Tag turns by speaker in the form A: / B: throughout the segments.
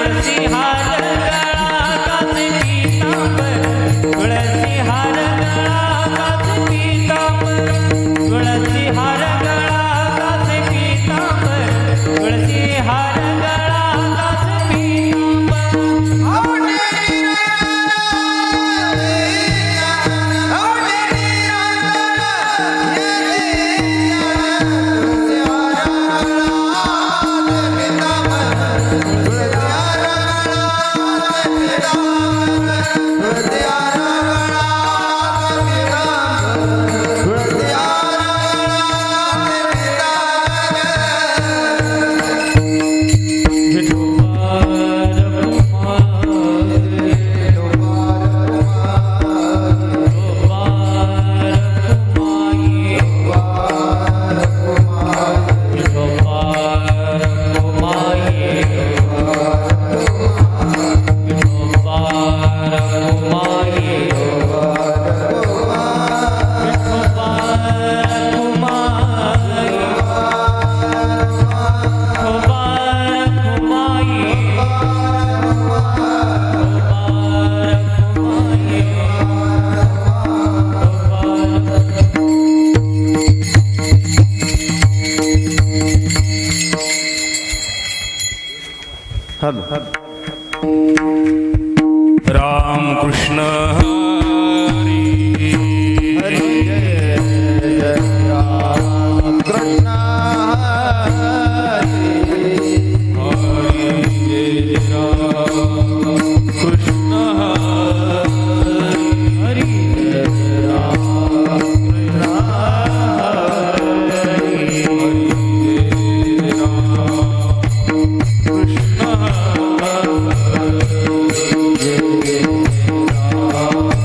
A: तुळसी हार गळा काच पीतांबर तुळसी हार गळा काच पीतांबर तुळसी हार गळा काच पीतांबर तुळसी हार गळा काच पीतांबर
B: राम कृष्ण हरी
C: हरी जय जय राम कृष्ण
B: हरी जय राम कृष्ण
A: हरी
C: राम कृष्ण
B: हरी जय राम कृष्ण
C: जय राम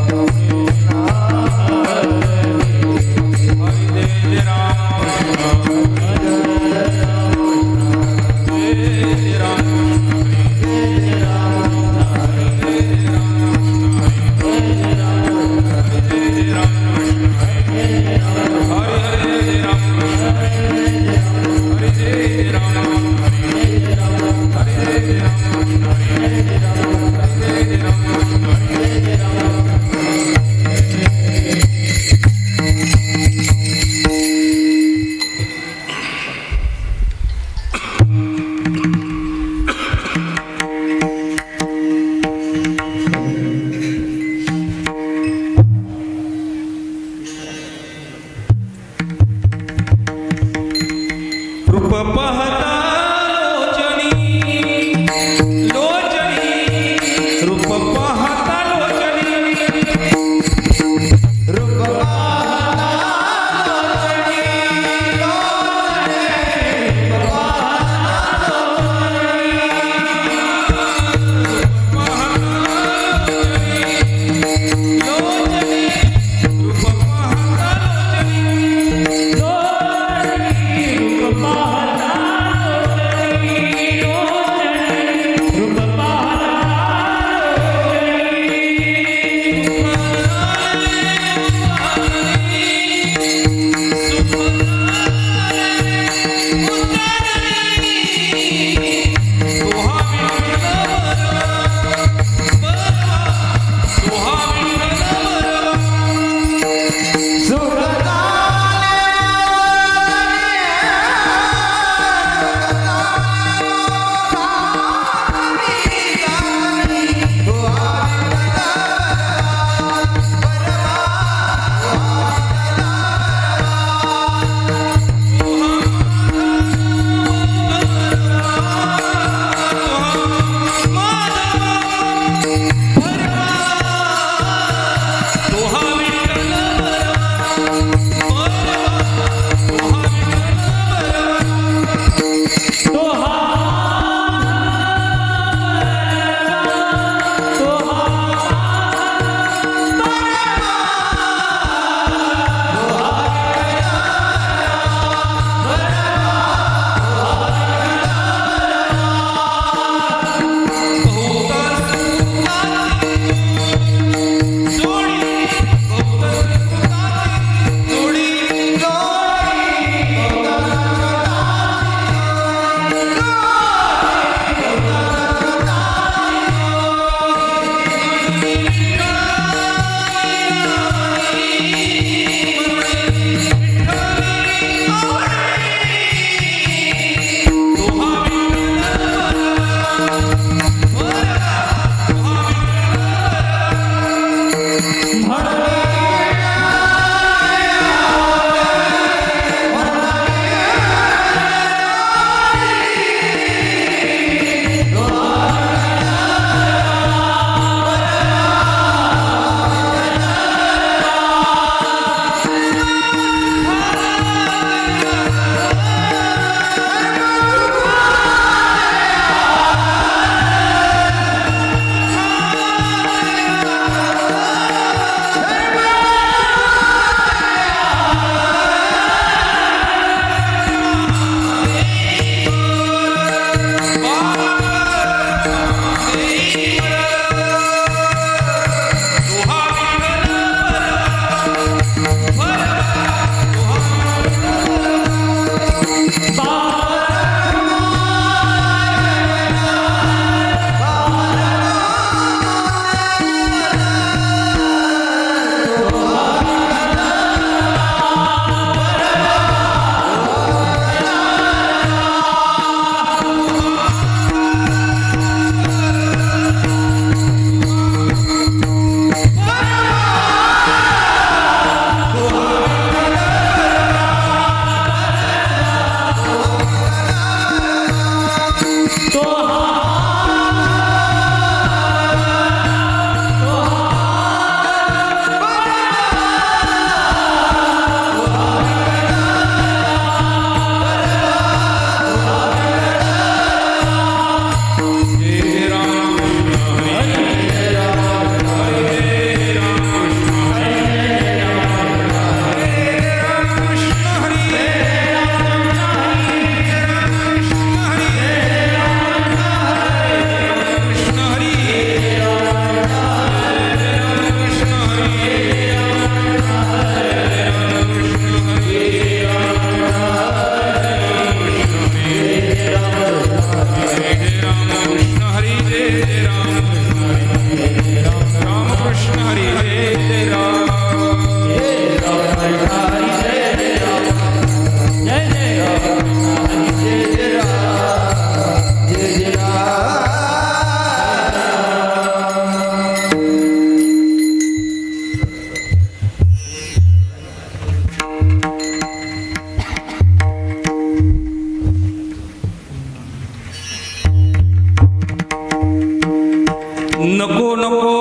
B: नको नको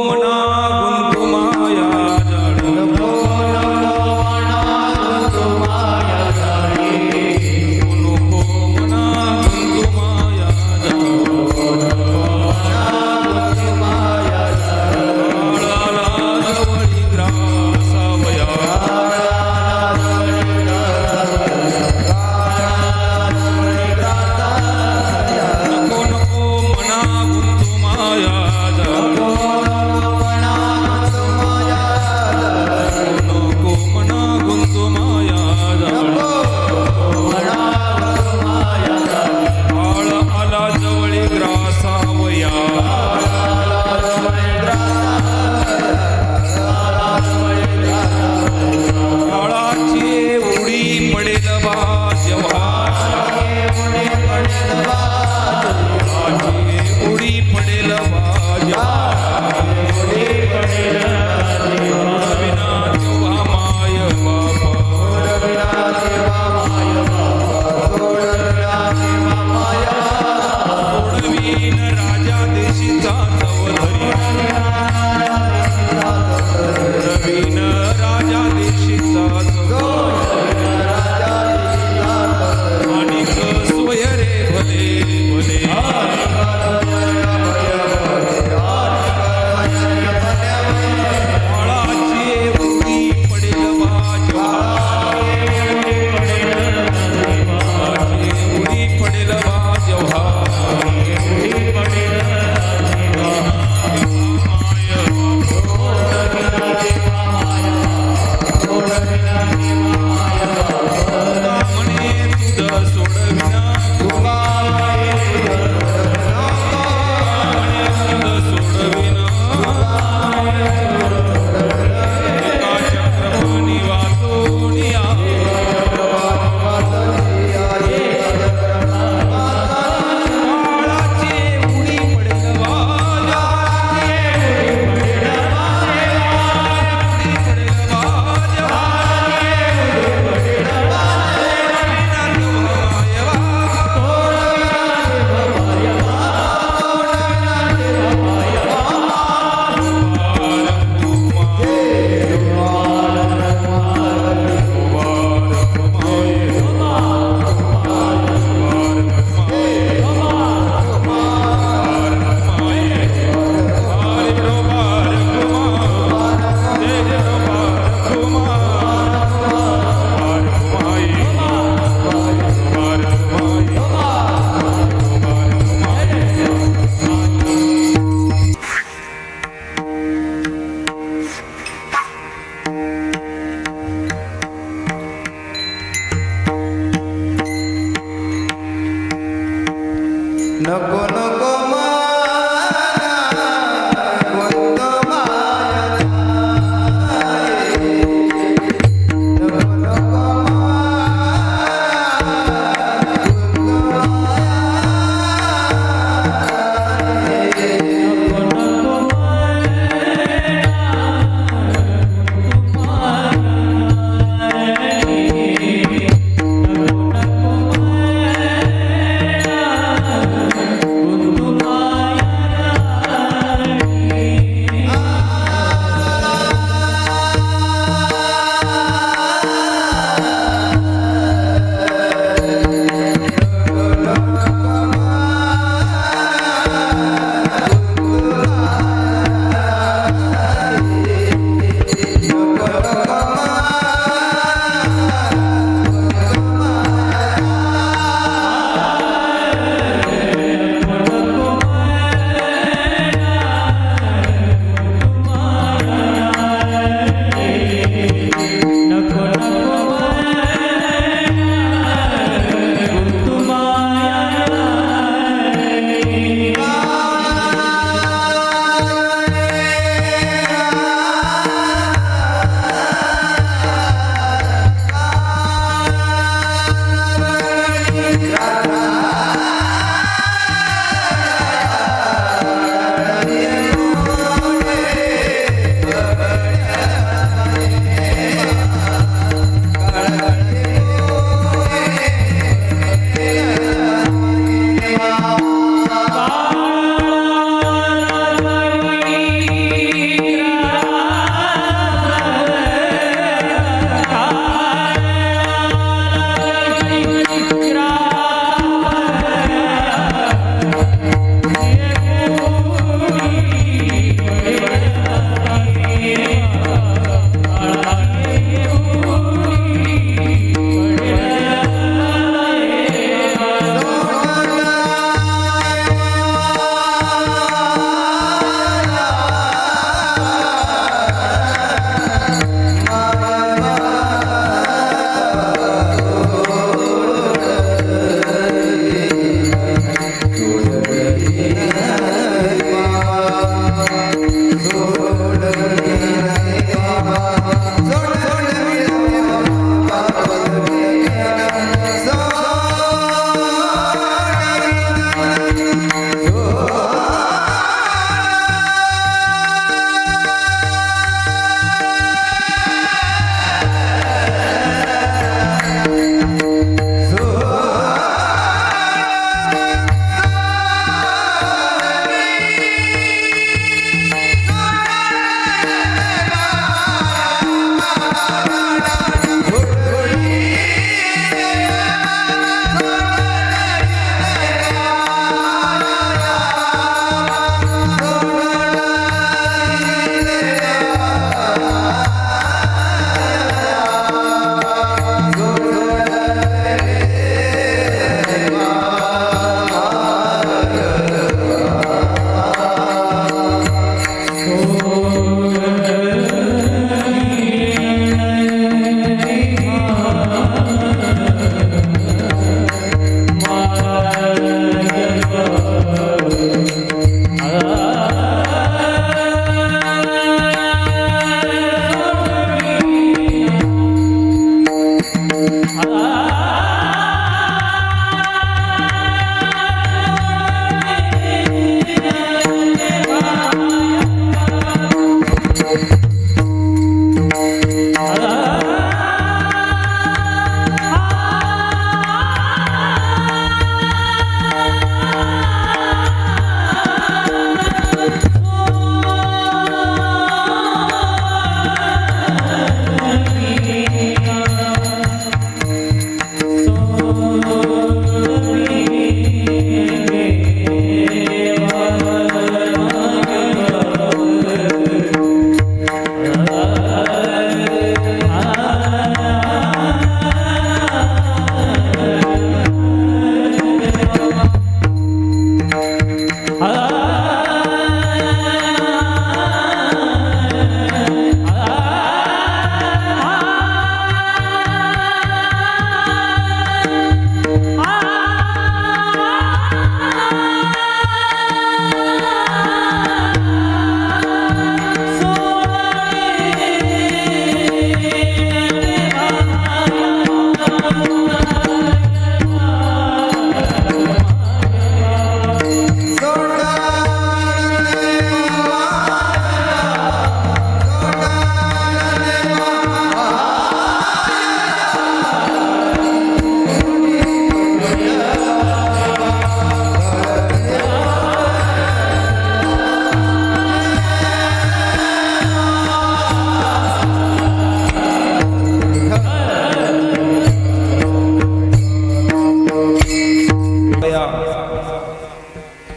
B: मना गुंतू माया जाळी नको मना गुंतू माया जाळाला जवळी ग्रासावया नको नको मना गुंतू माया जाळी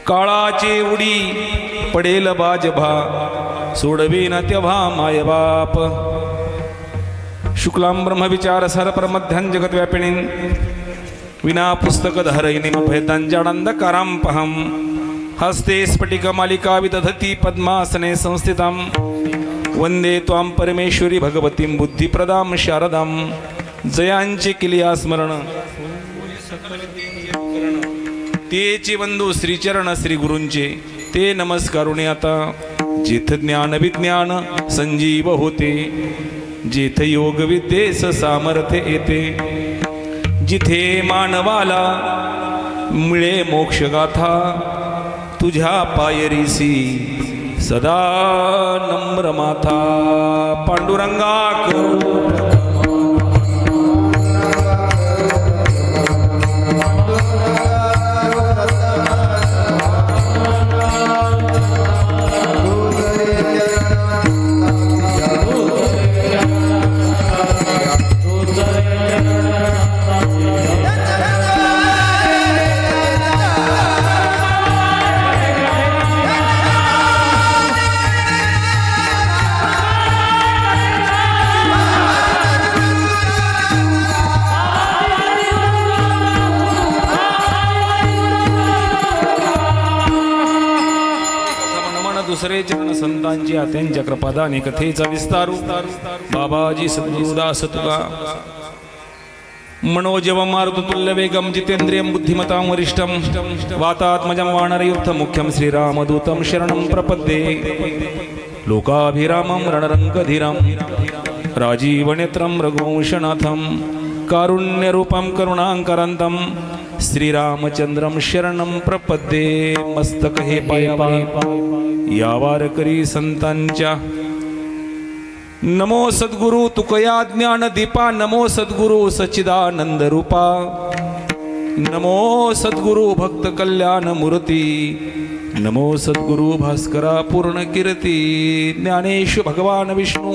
B: काळाची उडी पडेल बाजभा सोडवीन तेव्हा माय बाप शुक्लां ब्रह्मविचार सरपरमध्यां जगद्व्यापिनीं विना पुस्तकधारयिनीं भयताञ्जानन्दकाराम्पहं हस्ते स्फटिकमालिका विदधती पद्मासने संस्थितां वन्दे त्वां परमेश्वरी भगवतीं बुद्धिप्रदां शारदां जयांचे केलिया स्मरण तेचे बंधू श्रीचरण श्री गुरूंचे ते नमस्कारुणे आता जिथ ज्ञान विज्ञान संजीव होते जिथे योग विद्येस सामर्थ्य येते जिथे मानवाला मिळे मोक्षगाथा तुझ्या पायरीसी सदा नम्र माथा पांडुरंगा करू दुसरे चरण संतांची आत्यांच्या कृपादाने कथेचा विस्तारू बाबाजी सद्गुरुदास तुका मनोजव मारुतुल्य वेगम जितेंद्रियं बुद्धिमतां वरिष्ठं वातात्मजं वानरयुक्तं मुख्यं श्रीरामदूतं शरणं प्रपद्ये लोकाभिरामं रणरङ्गधीरं राजीवनेत्रं रघुवंशनाथं कारुण्यरूपं करुणाकरन्तं श्रीरामचंद्रं शरणं प्रपद्ये मस्तक हे पायावर या वारकरी संतांच्या नमो सद्गुरु तुकया ज्ञान दीपा नमो सद्गुरु सच्चिदानंद रूपा नमो सद्गुरु भक्त कल्याण मूर्ती नमो सद्गुरु भास्करा पूर्ण कीर्ती ज्ञानेश भगवान विष्णू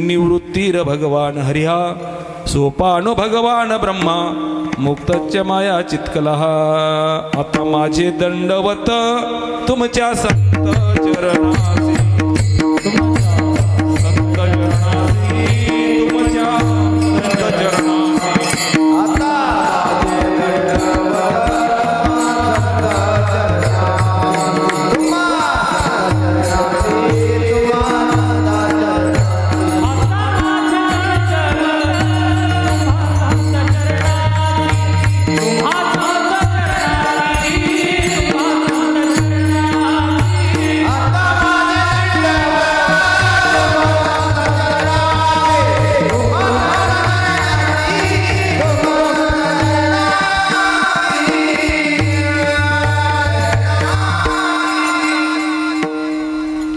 B: निवृत्तीर भगवान हरिहा सोपानो भगवान ब्रह्मा मुक्तच्च माया चित्कलहा आता माझे दंडवत तुमच्या संत चरणासी संत चरणासी तुमच्या संत चरणासी
C: आता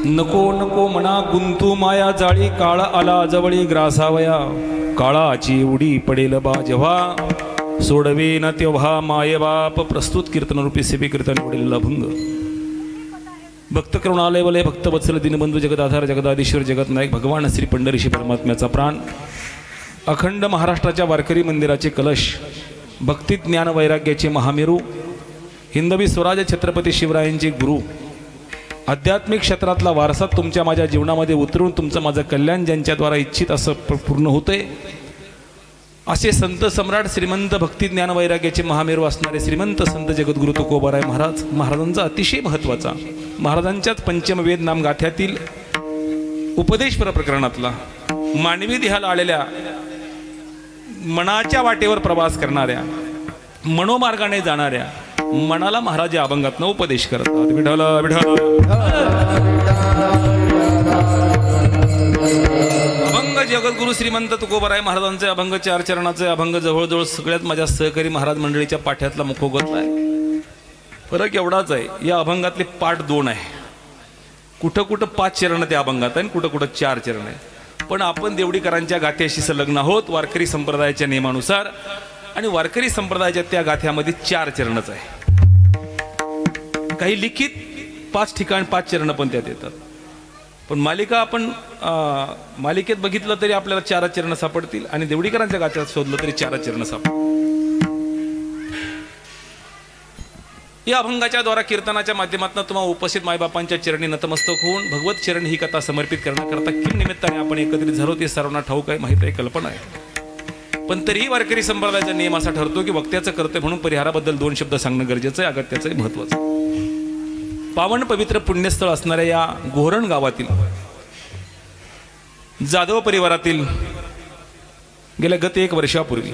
B: नको नको मना गुंतू माया जाळी, काळ आला जवळी ग्रासावया, काळाची उडी पडेल बा जेव्हा, सोडवे न तेव्हा माये बाप. प्रस्तुत कीर्तनरूपी सेवे कीर्तन वडील अभंग. भक्त करुणालय वलय भक्त वत्सल दीनबंधू जगदाधार जगदाधीश्वर जगतनायक भगवान श्री पंढरीशी परमात्म्याचा प्राण, अखंड महाराष्ट्राच्या वारकरी मंदिराचे कलश, भक्ती ज्ञान वैराग्याचे महामेरू, हिंदवी स्वराज छत्रपती शिवरायांचे गुरु, आध्यात्मिक क्षेत्रातला वारसा तुमच्या माझ्या जीवनामध्ये उतरून तुमचं माझं कल्याण ज्यांच्याद्वारा इच्छित असं पूर्ण होते, असे संत सम्राट श्रीमंत भक्ती ज्ञान वैराग्याचे महामेरू असणारे श्रीमंत संत जगद्गुरु तुकोबाराय महाराज महाराजांचा अतिशय महत्त्वाचा, महाराजांच्याच पंचमवेद नाम गाथ्यातील उपदेशपर प्रकरणातला, मानवी देहाला आलेल्या मनाच्या वाटेवर प्रवास करणाऱ्या, मनोमार्गाने जाणाऱ्या मनाला महाराज या अभंगातनं उपदेश करतात. विठ्ठल विठ्ठल. अभंग जगद्गुरु श्रीमंत तुकोबाराय महाराजांचे अभंग 4 चरणाचे अभंग जवळजवळ सगळ्यात माझ्या सहकारी महाराज मंडळीच्या पाठ्यातला मुखोगत आहे. फरक एवढाच आहे, या अभंगातले पाठ 2 आहे. कुठं कुठं 5 चरण त्या अभंगात आहे आणि कुठं कुठं 4 चरण आहे. पण आपण देवडीकरांच्या गाथ्याशी संलग्न आहोत वारकरी संप्रदायाच्या नियमानुसार, आणि वारकरी संप्रदायाच्या त्या गाथ्यामध्ये 4 चरणच आहे. काही लिखित 5 ठिकाण 5 चरण पण त्यात येतात. पण मालिका आपण मालिकेत बघितलं तरी आपल्याला 4 चरण सापडतील, आणि देवडीकरांच्या गाथ्यात शोधलं तरी 4 चरण सापडतील. या अभंगाच्या द्वारा कीर्तनाच्या माध्यमातून तुम्हाला उपस्थित मायबापांच्या चरणी नतमस्तक होऊन भगवत चरण ही कथा समर्पित करण्याकरता किम निमित्ताने आपण एकत्रित झालो ते सर्वांना ठाऊक आहे, माहित आहे, कल्पना आहे. पण तरीही वारकरी संप्रदायाचा नियम असा ठरतो की वक्त्याचं कर्तव्य म्हणून परिहाराबद्दल 2 शब्द सांगणं गरजेचं आहे, अगत्याचं आहे, महत्वाचं. पावन पवित्र पुण्यस्थळ असणाऱ्या या गोहरण गावातील जाधव परिवारातील गेल्या गत 1 वर्षापूर्वी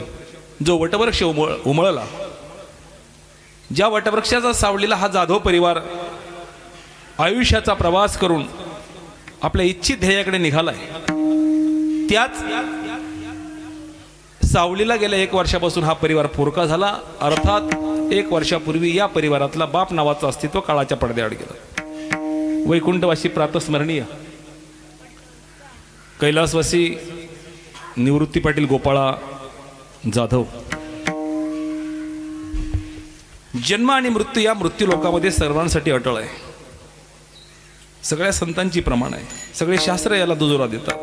B: जो वटवृक्ष उमळला, ज्या वटवृक्षाचा सावलीला हा जाधव परिवार आयुष्याचा प्रवास करून आपल्या इच्छित ध्येयाकडे निघालाय, त्याच सावलीला गेल्या 1 वर्षापासून हा परिवार पोरका झाला. अर्थात 1 वर्षापूर्वी या परिवारातला बाप नावाचं अस्तित्व काळाच्या पडद्याआड गेलं. वैकुंठवासी प्रातस्मरणीय कैलासवासी निवृत्ती पाटील गोपाळा जाधव. जन्म आणि मृत्यू या मृत्यू लोकामध्ये सर्वांसाठी अटळ आहे. सगळ्या संतांची प्रमाण आहे, सगळे शास्त्र याला दुजोरा देतात.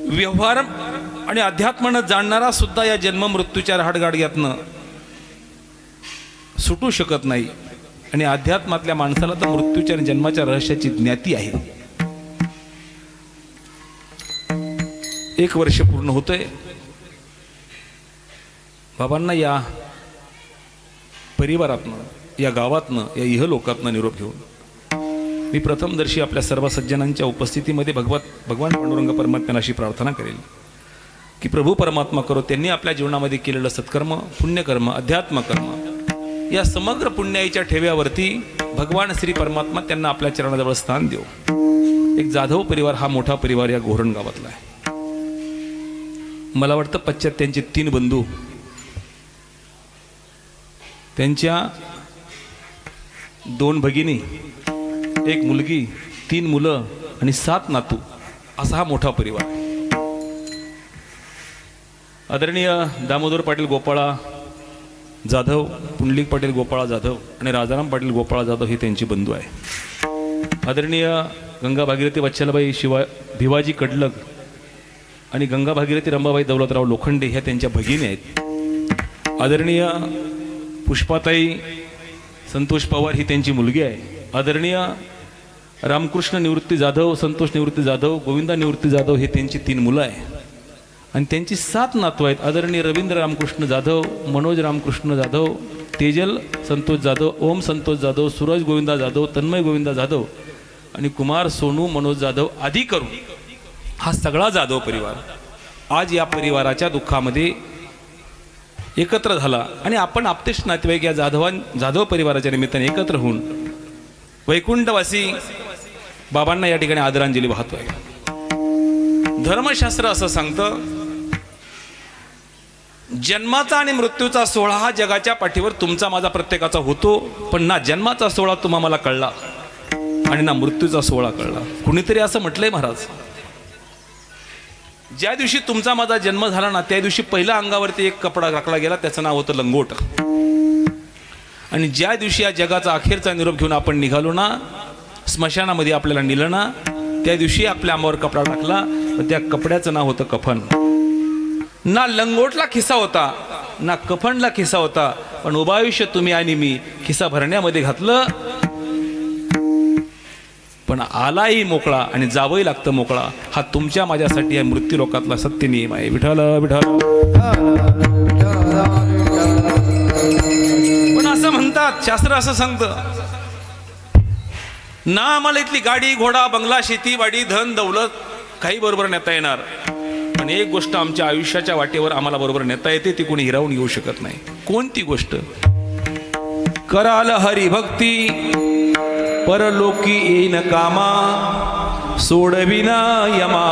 B: व्यवहार आणि अध्यात्मानं जाणणारा सुद्धा या जन्म मृत्यूच्या रहाटगाडग्यातनं सुटू शकत नाही, आणि अध्यात्मातल्या माणसाला तर मृत्यूच्या आणि जन्माच्या रहस्याची ज्ञाती आहे. 1 वर्ष पूर्ण होतंय. बाबांना या परिवारातनं, या गावातनं, या इहलोकातनं निरोप घेऊन मी प्रथमदर्शी आपल्या सर्व सज्जनांच्या उपस्थितीमध्ये भगवान पांडुरंग परमात्म्याला अशी प्रार्थना करेल की प्रभू परमात्मा करो त्यांनी आपल्या जीवनामध्ये केलेलं सत्कर्म, पुण्यकर्म, अध्यात्मकर्म या समग्र पुण्याईच्या ठेव्यावरती भगवान श्री परमात्मा त्यांना आपल्या चरणाजवळ स्थान देऊ. एक जाधव परिवार हा मोठा परिवार या गोहरण गावातला आहे. मला वाटतं पश्चात त्यांचे 3 बंधू, त्यांच्या 2 भगिनी, 1 मुलगी, 3 मुलं आणि 7 नातू असा हा मोठा परिवार आहे. आदरणीय दामोदर पाटील गोपाळा जाधव, पुंडलिक पाटील गोपाळा जाधव आणि राजाराम पाटील गोपाळा जाधव हे त्यांचे बंधू आहे. आदरणीय गंगा भागीरथी वत्सलाबाई भिवाजी कडलग आणि गंगा भागीरथी रंभाबाई दौलतराव लोखंडे ह्या त्यांच्या भगिनी आहेत. आदरणीय पुष्पाताई संतोष पवार ही त्यांची मुलगी आहे. आदरणीय रामकृष्ण निवृत्ती जाधव, संतोष निवृत्ती जाधव, गोविंदा निवृत्ती जाधव हे त्यांची 3 मुलं आहे. आणि त्यांची 7 नातू आहेत. आदरणीय रवींद्र रामकृष्ण जाधव, मनोज रामकृष्ण जाधव, तेजल संतोष जाधव, ओम संतोष जाधव, सूरज गोविंदा जाधव, तन्मय गोविंदा जाधव आणि कुमार सोनू मनोज जाधव आदी करून हा सगळा जाधव परिवार आज या परिवाराच्या दुःखामध्ये एकत्र झाला. आणि आपण आपतेश नातेवाईक या जाधव परिवाराच्या निमित्ताने एकत्र होऊन वैकुंठवासी बाबांना या ठिकाणी आदरांजली वाहतोय. धर्मशास्त्र असं सांगतं, जन्माचा आणि मृत्यूचा सोहळा हा जगाच्या पाठीवर तुमचा माझा प्रत्येकाचा होतो, पण ना जन्माचा सोहळा तुम्हा मला कळला आणि ना मृत्यूचा सोहळा कळला. कुणीतरी असं म्हटलंय महाराज, ज्या दिवशी तुमचा माझा जन्म झाला ना त्या दिवशी पहिल्या अंगावरती एक कपडा राखला गेला, त्याचं नाव होतं लंगोट. आणि ज्या दिवशी या जगाचा अखेरचा निरोप घेऊन आपण निघालो ना, स्मशानामध्ये आपल्याला नेलं ना, त्या दिवशी आपल्या अंगावर कपडा टाकला, त्या कपड्याचं नाव होतं कफन. ना लंगोटला खिसा होता ना कफनला खिसा होता, पण उभा आयुष्य तुम्ही आणि मी खिसा भरण्यामध्ये घातलं. पण आलाही मोकळा आणि जावंही लागतं मोकळा. हा तुमच्या माझ्यासाठी या मृत्यू लोकातला सत्य नियम आहे. विठ्ठल विठ्ठल. पण असं म्हणतात, शास्त्र असं सांगतं ना, आम्हाला इथली गाडी घोडा बंगला शेतीवाडी धन दौलत काही बरोबर नेता येणार, पण एक गोष्ट आमच्या आयुष्याच्या वाटेवर आम्हाला बरोबर नेता येते, ती कोणी हिरावून घेऊ शकत नाही. कोणती गोष्ट? कराल हरिभक्ती परलोकी येईन कामा, सोडविना यमा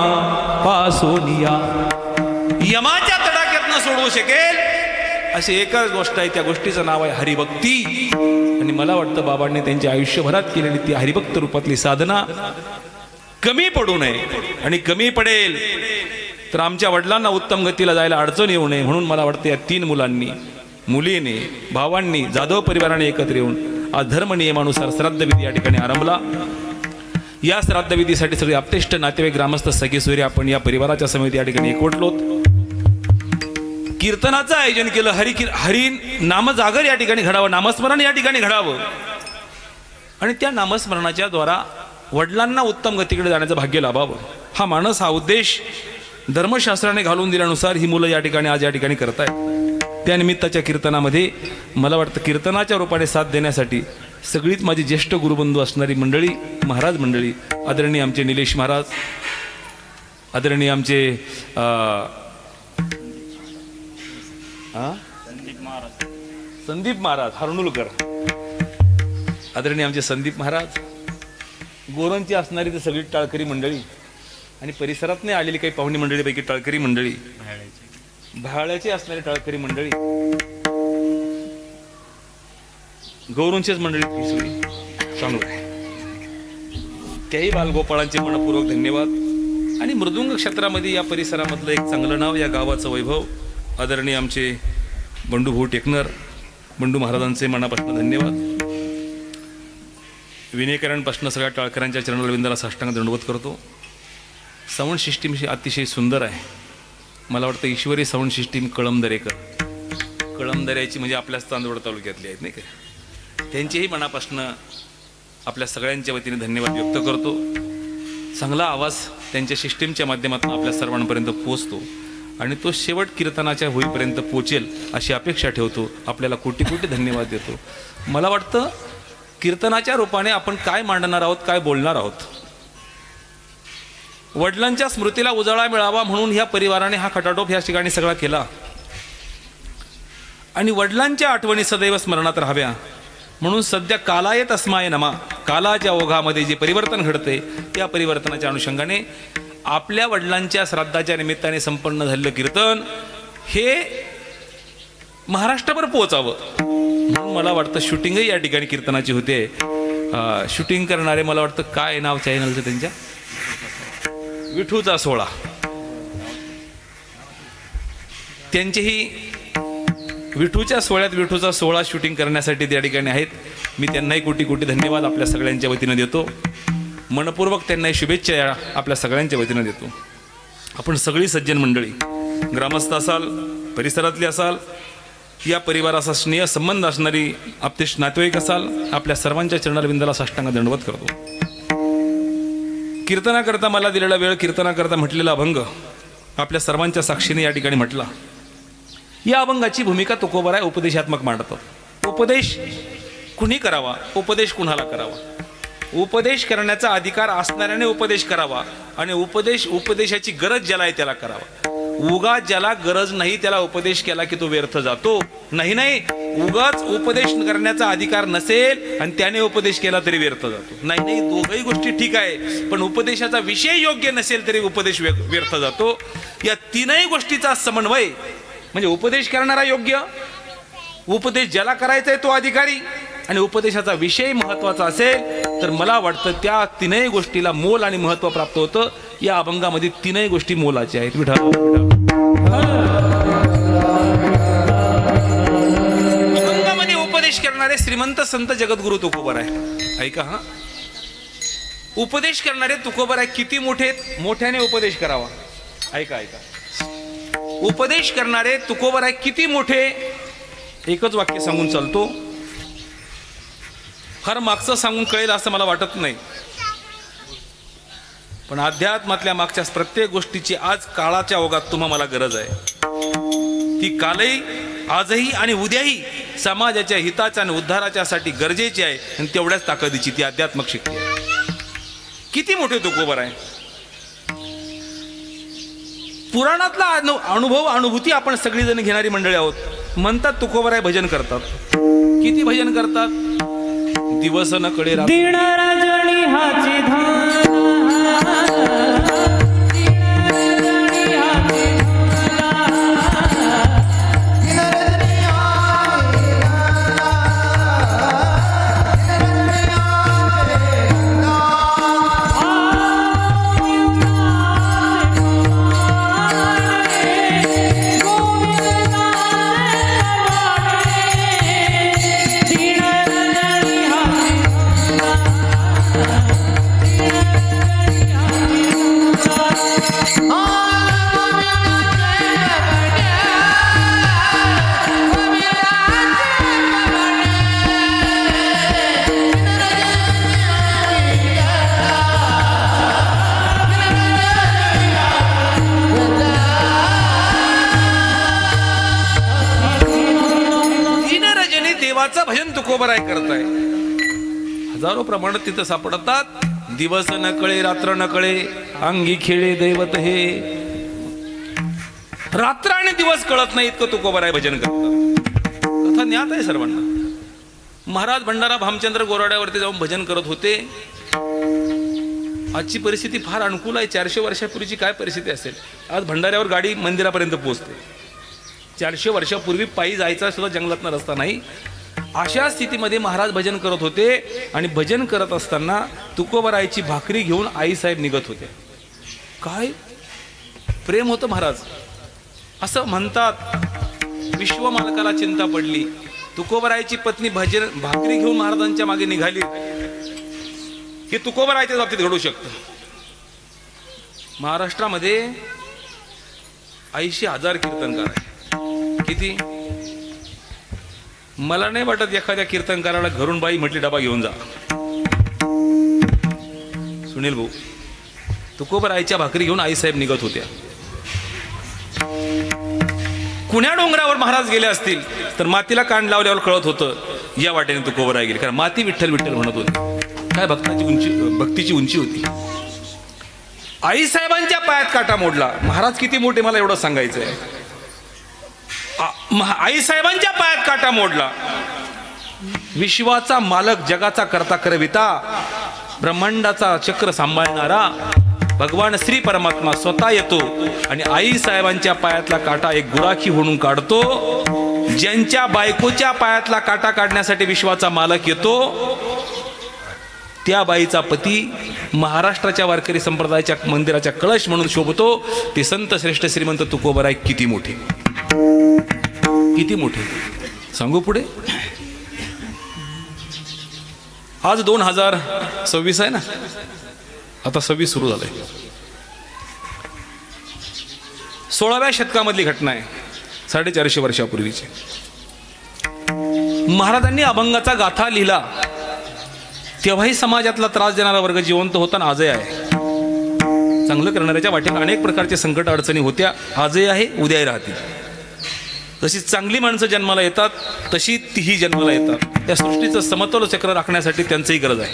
B: पासोनिया. यमाच्या तडाख्यातनं सोडवू शकेल अशी एकच गोष्ट आहे, त्या गोष्टीचं नाव आहे हरिभक्ती. आणि मला वाटतं बाबांनी त्यांच्या आयुष्यभरात केलेली ती हरिभक्त रूपातली साधना कमी पडू नये. आणि कमी पडेल तर आमच्या वडिलांना उत्तम गतीला जायला अडचण येऊ नये, म्हणून मला वाटतं या 3 मुलांनी, मुलीने, भावांनी, जाधव परिवाराने एकत्र येऊन आज धर्म नियमानुसार श्राद्धविधी या ठिकाणी आरंभला. या श्राद्धविधीसाठी सगळे आपतेष्ट नातेवाईक ग्रामस्थ सगळे सोयरे आपण या परिवाराच्या समेत या ठिकाणी एकवटलोत. कीर्तनाचं आयोजन केलं. हरी नामजागर या ठिकाणी घडावं, नामस्मरण या ठिकाणी घडावं. आणि त्या नामस्मरणाच्या द्वारा वडिलांना उत्तम गतीकडे जाण्याचं भाग्य लाभावं. हा मानस, हा उद्देश धर्मशास्त्राने घालून दिल्यानुसार ही मुलं या ठिकाणी आज या ठिकाणी करतायत. त्या निमित्ताच्या कीर्तनामध्ये मला वाटतं कीर्तनाच्या रूपाने साथ देण्यासाठी सगळीच माझी ज्येष्ठ गुरुबंधू असणारी मंडळी, महाराज मंडळी, आदरणीय आमचे निलेश महाराज, आदरणीय आमचे संदीप महाराज हरणुलकर, आदरणीय आमचे संदीप महाराज, गोरणची असणारी तर सगळी टाळकरी मंडळी आणि परिसरात नाही आलेली काही पाहुणी मंडळीपैकी टाळकरी मंडळी, भाळ्याची असणारी टाळकरी मंडळी, गौरूंचीच मंडळी चांगलं आहे. त्याही बालगोपाळांचे मनपूर्वक धन्यवाद. आणि मृदुंग क्षेत्रामध्ये या परिसरामधलं एक चांगलं नाव, या गावाचं वैभव, आदरणीय आमचे बंडू भाऊ टेकनर, बंडू महाराजांचे मनापासून धन्यवाद. विनयकरांपासून सगळ्या टाळकरांच्या चरणरविंदाला साष्टांग दंडवत करतो. साऊंड सिस्टीम अतिशय सुंदर आहे. मला वाटतं ईश्वरी साऊंड सिस्टीम कळमदरेकर, कळमदऱ्याची म्हणजे आपल्याच चांदवड तालुक्यातली आहेत नाही का, त्यांचेही मनापासून आपल्या सगळ्यांच्या वतीने धन्यवाद व्यक्त करतो. चांगला आवाज त्यांच्या सिस्टीमच्या माध्यमातून आपल्या सर्वांपर्यंत पोहोचतो आणि तो शेवट कीर्तनाच्या होईपर्यंत पोचेल अशी अपेक्षा ठेवतो. आपल्याला कोटी कोटी धन्यवाद देतो. मला वाटतं कीर्तनाच्या रूपाने आपण काय मांडणार आहोत, काय बोलणार आहोत. वडिलांच्या स्मृतीला उजाळा मिळावा म्हणून ह्या परिवाराने हा खटाटोप ह्या ठिकाणी सगळा केला. आणि वडिलांच्या आठवणी सदैव स्मरणात राहाव्या म्हणून सध्या कालाय तस्माय नमा, कालाच्या ओघामध्ये जे परिवर्तन घडते त्या परिवर्तनाच्या अनुषंगाने आपल्या वडिलांच्या श्राद्धाच्या निमित्ताने संपन्न झालेलं कीर्तन हे महाराष्ट्रभर पोहोचावं म्हणून मला वाटतं शूटिंगही या ठिकाणी कीर्तनाची होते. शूटिंग करणारे मला वाटतं काय नाव चॅनलचं त्यांच्या, विठूचा सोहळा, त्यांचेही विठूच्या सोहळ्यात विठूचा सोहळा शूटिंग करण्यासाठी त्या ठिकाणी आहेत. मी त्यांनाही कोटी कोटी धन्यवाद आपल्या सगळ्यांच्या वतीनं देतो. मनपूर्वक त्यांनाही शुभेच्छा आपल्या सगळ्यांच्या वतीनं देतो. आपण सगळी सज्जन मंडळी, ग्रामस्थ असाल, परिसरातली असाल, या परिवाराचा स्नेह संबंध असणारी आपतेष्ट नातेवाईक असाल, आपल्या सर्वांच्या चरणारविंदाला साष्टांग दंडवत करतो. कीर्तनाकरता मला दिलेला वेळ, कीर्तनाकरता म्हटलेला अभंग आपल्या सर्वांच्या साक्षीने या ठिकाणी म्हटला. या अभंगाची भूमिका तुकोबर आहे, उपदेशात्मक मांडतो. उपदेश कुणी करावा, उपदेश कुणाला करावा, उपदेश करण्याचा अधिकार असणाऱ्याने उपदेश करावा आणि उपदेशाची गरज ज्याला आहे त्याला करावा. उगाच ज्याला गरज नाही त्याला उपदेश केला की तो व्यर्थ जातो. नाही, उगाच उपदेश करण्याचा अधिकार नसेल आणि त्याने उपदेश केला तरी व्यर्थ जातो. नाही, दोघही गोष्टी ठीक आहे, पण उपदेशाचा विषय योग्य नसेल तरी उपदेश व्यर्थ जातो. या तीनही गोष्टीचा समन्वय म्हणजे उपदेश करणारा योग्य, उपदेश ज्याला करायचा आहे तो अधिकारी आणि उपदेशाचा विषय महत्वाचा असेल तर मला वाटतं त्या तीनही गोष्टीला मोल आणि महत्त्व प्राप्त होतं. या अभंगामध्ये तीनही गोष्टी मोलाच्या आहेत. विठ्ठल अभंगामध्ये उपदेश करणारे श्रीमंत संत जगद्गुरु तुकोबर आहे. ऐका हा, उपदेश करणारे तुकोबर आहे. किती मोठे, मोठ्याने उपदेश करावा. ऐका ऐका, उपदेश करणारे तुकोबर आहे किती मोठे. एकच वाक्य सांगून चालतो, फार मागचं सांगून कळेल असं मला वाटत नाही, पण अध्यात्मातल्या मागच्या प्रत्येक गोष्टीची आज काळाच्या ओघात तुम्हा मला गरज आहे. ती कालही, आजही आणि उद्याही समाजाच्या हिताच्या आणि उद्धाराच्यासाठी गरजेची आहे. आणि तेवढ्याच ताकदीची ती आध्यात्मिक शक्ती आहे. किती मोठे तुकोबर आहे. पुराणातला अनुभव अनुभूती आपण सगळीजण घेणारी मंडळी आहोत. म्हणतात तुकोबर आहे, भजन करतात. किती भजन करतात. दिवस न कळे रात्र.
A: दीन रजनी हाची धान, दीन रजनी हाची
B: देवाचं भजन तुकोबर आहे करताय. हजारो प्रमाणात तिथं सापडतात. दिवस न कळे रात्र न कळे, अंगी खेळे दैवत हे. रात्र आणि दिवस कळत नाही इतकं तुकोबर आहे भजन करतात. कथा ज्ञात आहे सर्वांना. महाराज भंडारा भामचंद्र गोराड्यावरती जाऊन भजन करत होते. आजची परिस्थिती फार अनुकूल आहे. 400 वर्षापूर्वीची काय परिस्थिती असेल. आज भंडाऱ्यावर गाडी मंदिरापर्यंत पोहोचते. 400 वर्षापूर्वी पायी जायचा सुद्धा जंगलातनं रस्ता नाही. अशा स्थितीमध्ये महाराज भजन करत होते. आणि भजन करत असताना तुकोबरायची भाकरी घेऊन आईसाहेब निघत होते. काय प्रेम होतं महाराज. असं म्हणतात, विश्वमालकाला चिंता पडली. तुकोबरायची पत्नी भाकरी घेऊन महाराजांच्या मागे निघाली. हे तुकोबरायच्या बाबतीत घडू शकतं. महाराष्ट्रामध्ये 80,000 कीर्तनकार आहे. किती. मला नाही वाटत एखाद्या कीर्तनकाराला घरून बाई म्हटली डबा घेऊन जा. सुनील भाऊ, तुकोबरायच्या भाकरी घेऊन आईसाहेब निघत होत्या. कुण्या डोंगरावर महाराज गेले असतील तर मातीला कान लावल्यावर कळत होतं या वाटेने तुकोबराय गेले. कारण माती विठ्ठल विठ्ठल म्हणत होती. काय भक्तीची उंची होती. आईसाहेबांच्या पायात काटा मोडला. महाराज किती मोठे मला एवढं सांगायचं आहे. आईसाहेबांच्या पायात काटा मोडला. विश्वाचा मालक, जगाचा करता करविता, ब्रह्मांडाचा चक्र सांभाळणारा भगवान श्री परमात्मा स्वतः येतो आणि आईसाहेबांच्या पायातला काटा एक गुराखी म्हणून काढतो. ज्यांच्या बायकोच्या पायातला काटा काढण्यासाठी विश्वाचा मालक येतो त्या बाईचा पती महाराष्ट्राच्या वारकरी संप्रदायाच्या मंदिराच्या कळश म्हणून शोभतो. ते संत श्रेष्ठ श्रीमंत तुकोबराय किती मोठे, किती मोठे. सांगू पुढे. आज 2026 आहे ना. आता 26 सुरू झालंय. 16व्या शतकामधली घटना आहे. 450 वर्षापूर्वीची. महाराजांनी अभंगाचा गाथा लिहिला. तेव्हाही समाजातला त्रास देणारा वर्ग जिवंत होता आणि आजही आहे. चांगलं करणाऱ्याच्या वाटेला अनेक प्रकारचे संकट अडचणी होत्या. आजही आहे, उद्याही राहतील. जशी चांगली माणसं जन्माला येतात तशी तीही जन्माला येतात. त्या सृष्टीचं समतोल चक्र राखण्यासाठी त्यांचीही गरज आहे.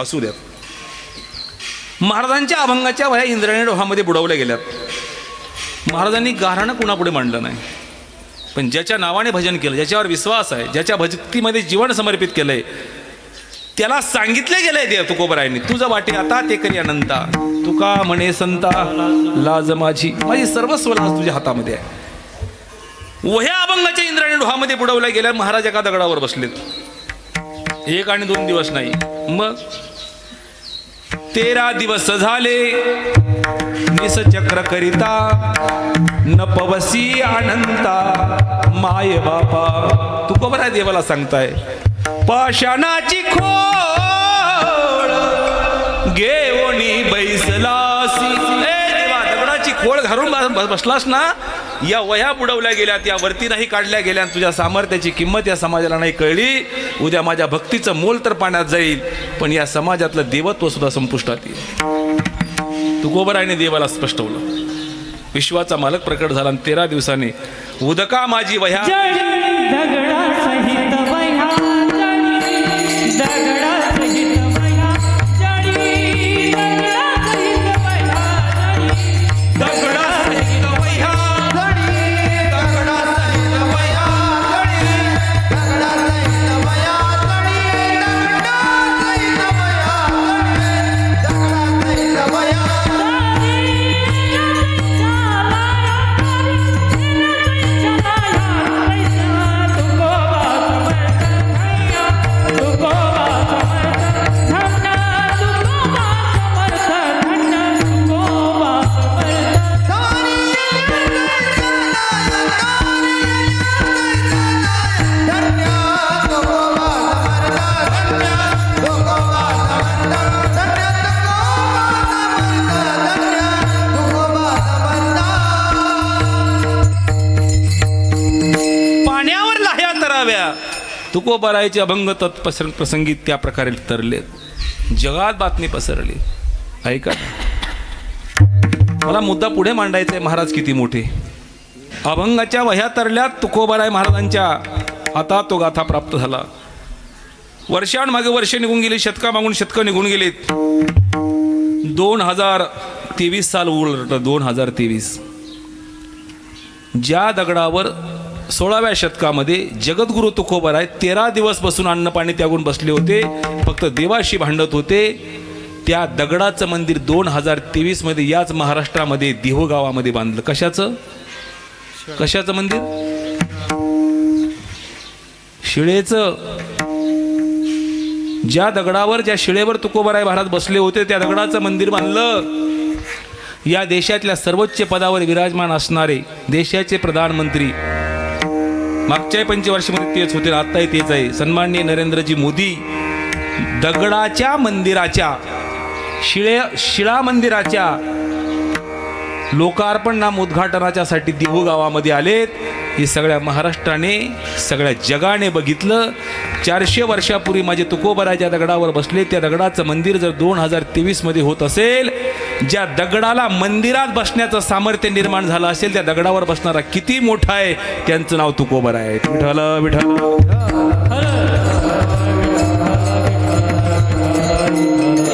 B: असू द्यात. महाराजांच्या अभंगाच्या वह्या इंद्रायणी डोहामध्ये बुडवल्या गेल्यात. महाराजांनी गाऱ्हाणं कुणापुढे मांडलं नाही. पण ज्याच्या नावाने भजन केलं, ज्याच्यावर विश्वास आहे, ज्याच्या भक्तीमध्ये जीवन समर्पित केलंय, त्याला सांगितले गेलंय ते तुकोबरायांनी, तुझं वाटे आता ते करी अनंता. तुका म्हणे संता लाज माझी, माझी सर्वस्व लाज तुझ्या हातामध्ये आहे. वह्या अभंगाच्या इंद्रायणी डोहामध्ये बुडवल्या गेल्या. महाराज एका दगडावर बसलेत. 1 आणि 2 दिवस नाही, मग 13 दिवस झाले निसचक्र करिता, न पवसी अनंता माय बापा. तुकोबा राय देवाला सांगताय, पाषाणाची खोळ घेऊनी बैसलासी. देवा, दगडाची खोळ घालून बसलास ना, या वह्या बुडवल्या गेल्यात, या वरती नाही काढल्या गेल्या, तुझ्या सामर्थ्याची किंमत या समाजाला नाही कळली. उद्या माझ्या भक्तीचं मोल तर पाण्यात जाईल, पण या समाजातलं देवत्व सुद्धा संपुष्टात येईल. तुकोबरायने देवाला स्पष्टवलं. विश्वाचा मालक प्रकट झाला आणि 13 दिवसांनी उदका माझी वह्या
A: जळी दगडा सहित वह्या, जळी दगडा सहित वह्या, जळी दगडा सहित वह्या, जळी
B: दगडा सहित वह्या, तुकोबारायचे अभंग तत्प्रसंगी त्या प्रकारे तरले, जगात बातमी पसरली. ऐका, मला मुद्दा पुढे मांडायचा आहे. महाराज किती मोठे. अभंगाच्या वह्या तरल्यात, तुकोबाराय महाराजांच्या हातात तो गाथा प्राप्त झाला. वर्षांमागे वर्ष निघून गेली, शतकामागून शतकं निघून गेलीत. 2023 साल उलटलं. 2023 ज्या दगडावर 16व्या शतकामध्ये जगद्गुरु तुकोबाराय 13 दिवस बसून अन्न पाणी त्यागून बसले होते, फक्त देवाशी भांडत होते, त्या दगडाचं मंदिर 2023 मध्ये याच महाराष्ट्रामध्ये देहू गावामध्ये बांधलं. कशाचं मंदिर? शिळेचं. ज्या दगडावर, ज्या शिळेवर तुकोबाराय महाराज बसले होते, त्या दगडाचं मंदिर बांधलं. या देशातल्या सर्वोच्च पदावर विराजमान असणारे देशाचे प्रधानमंत्री, मागच्या पंचवर्षामध्ये तेच होते, आत्ताही तेच आहे, सन्माननीय नरेंद्रजी मोदी, दगडाच्या मंदिराच्या, शिळा मंदिराच्या लोकार्पण नाम उद्घाटनाच्यासाठी देहू गावामध्ये आलेत. हे सगळ्या महाराष्ट्राने, सगळ्या जगाने बघितलं. 400 वर्षापूर्वी माझे तुकोबारायच्या दगडावर बसले, त्या दगडाचं मंदिर जर 2023 मध्ये होत असेल, ज्या दगडाला मंदिरात बसण्याचं सामर्थ्य निर्माण झालं असेल, त्या दगडावर बसणारा किती मोठा आहे, त्यांचं नाव तुकोबाराय आहे. विठ्ठल विठ्ठल.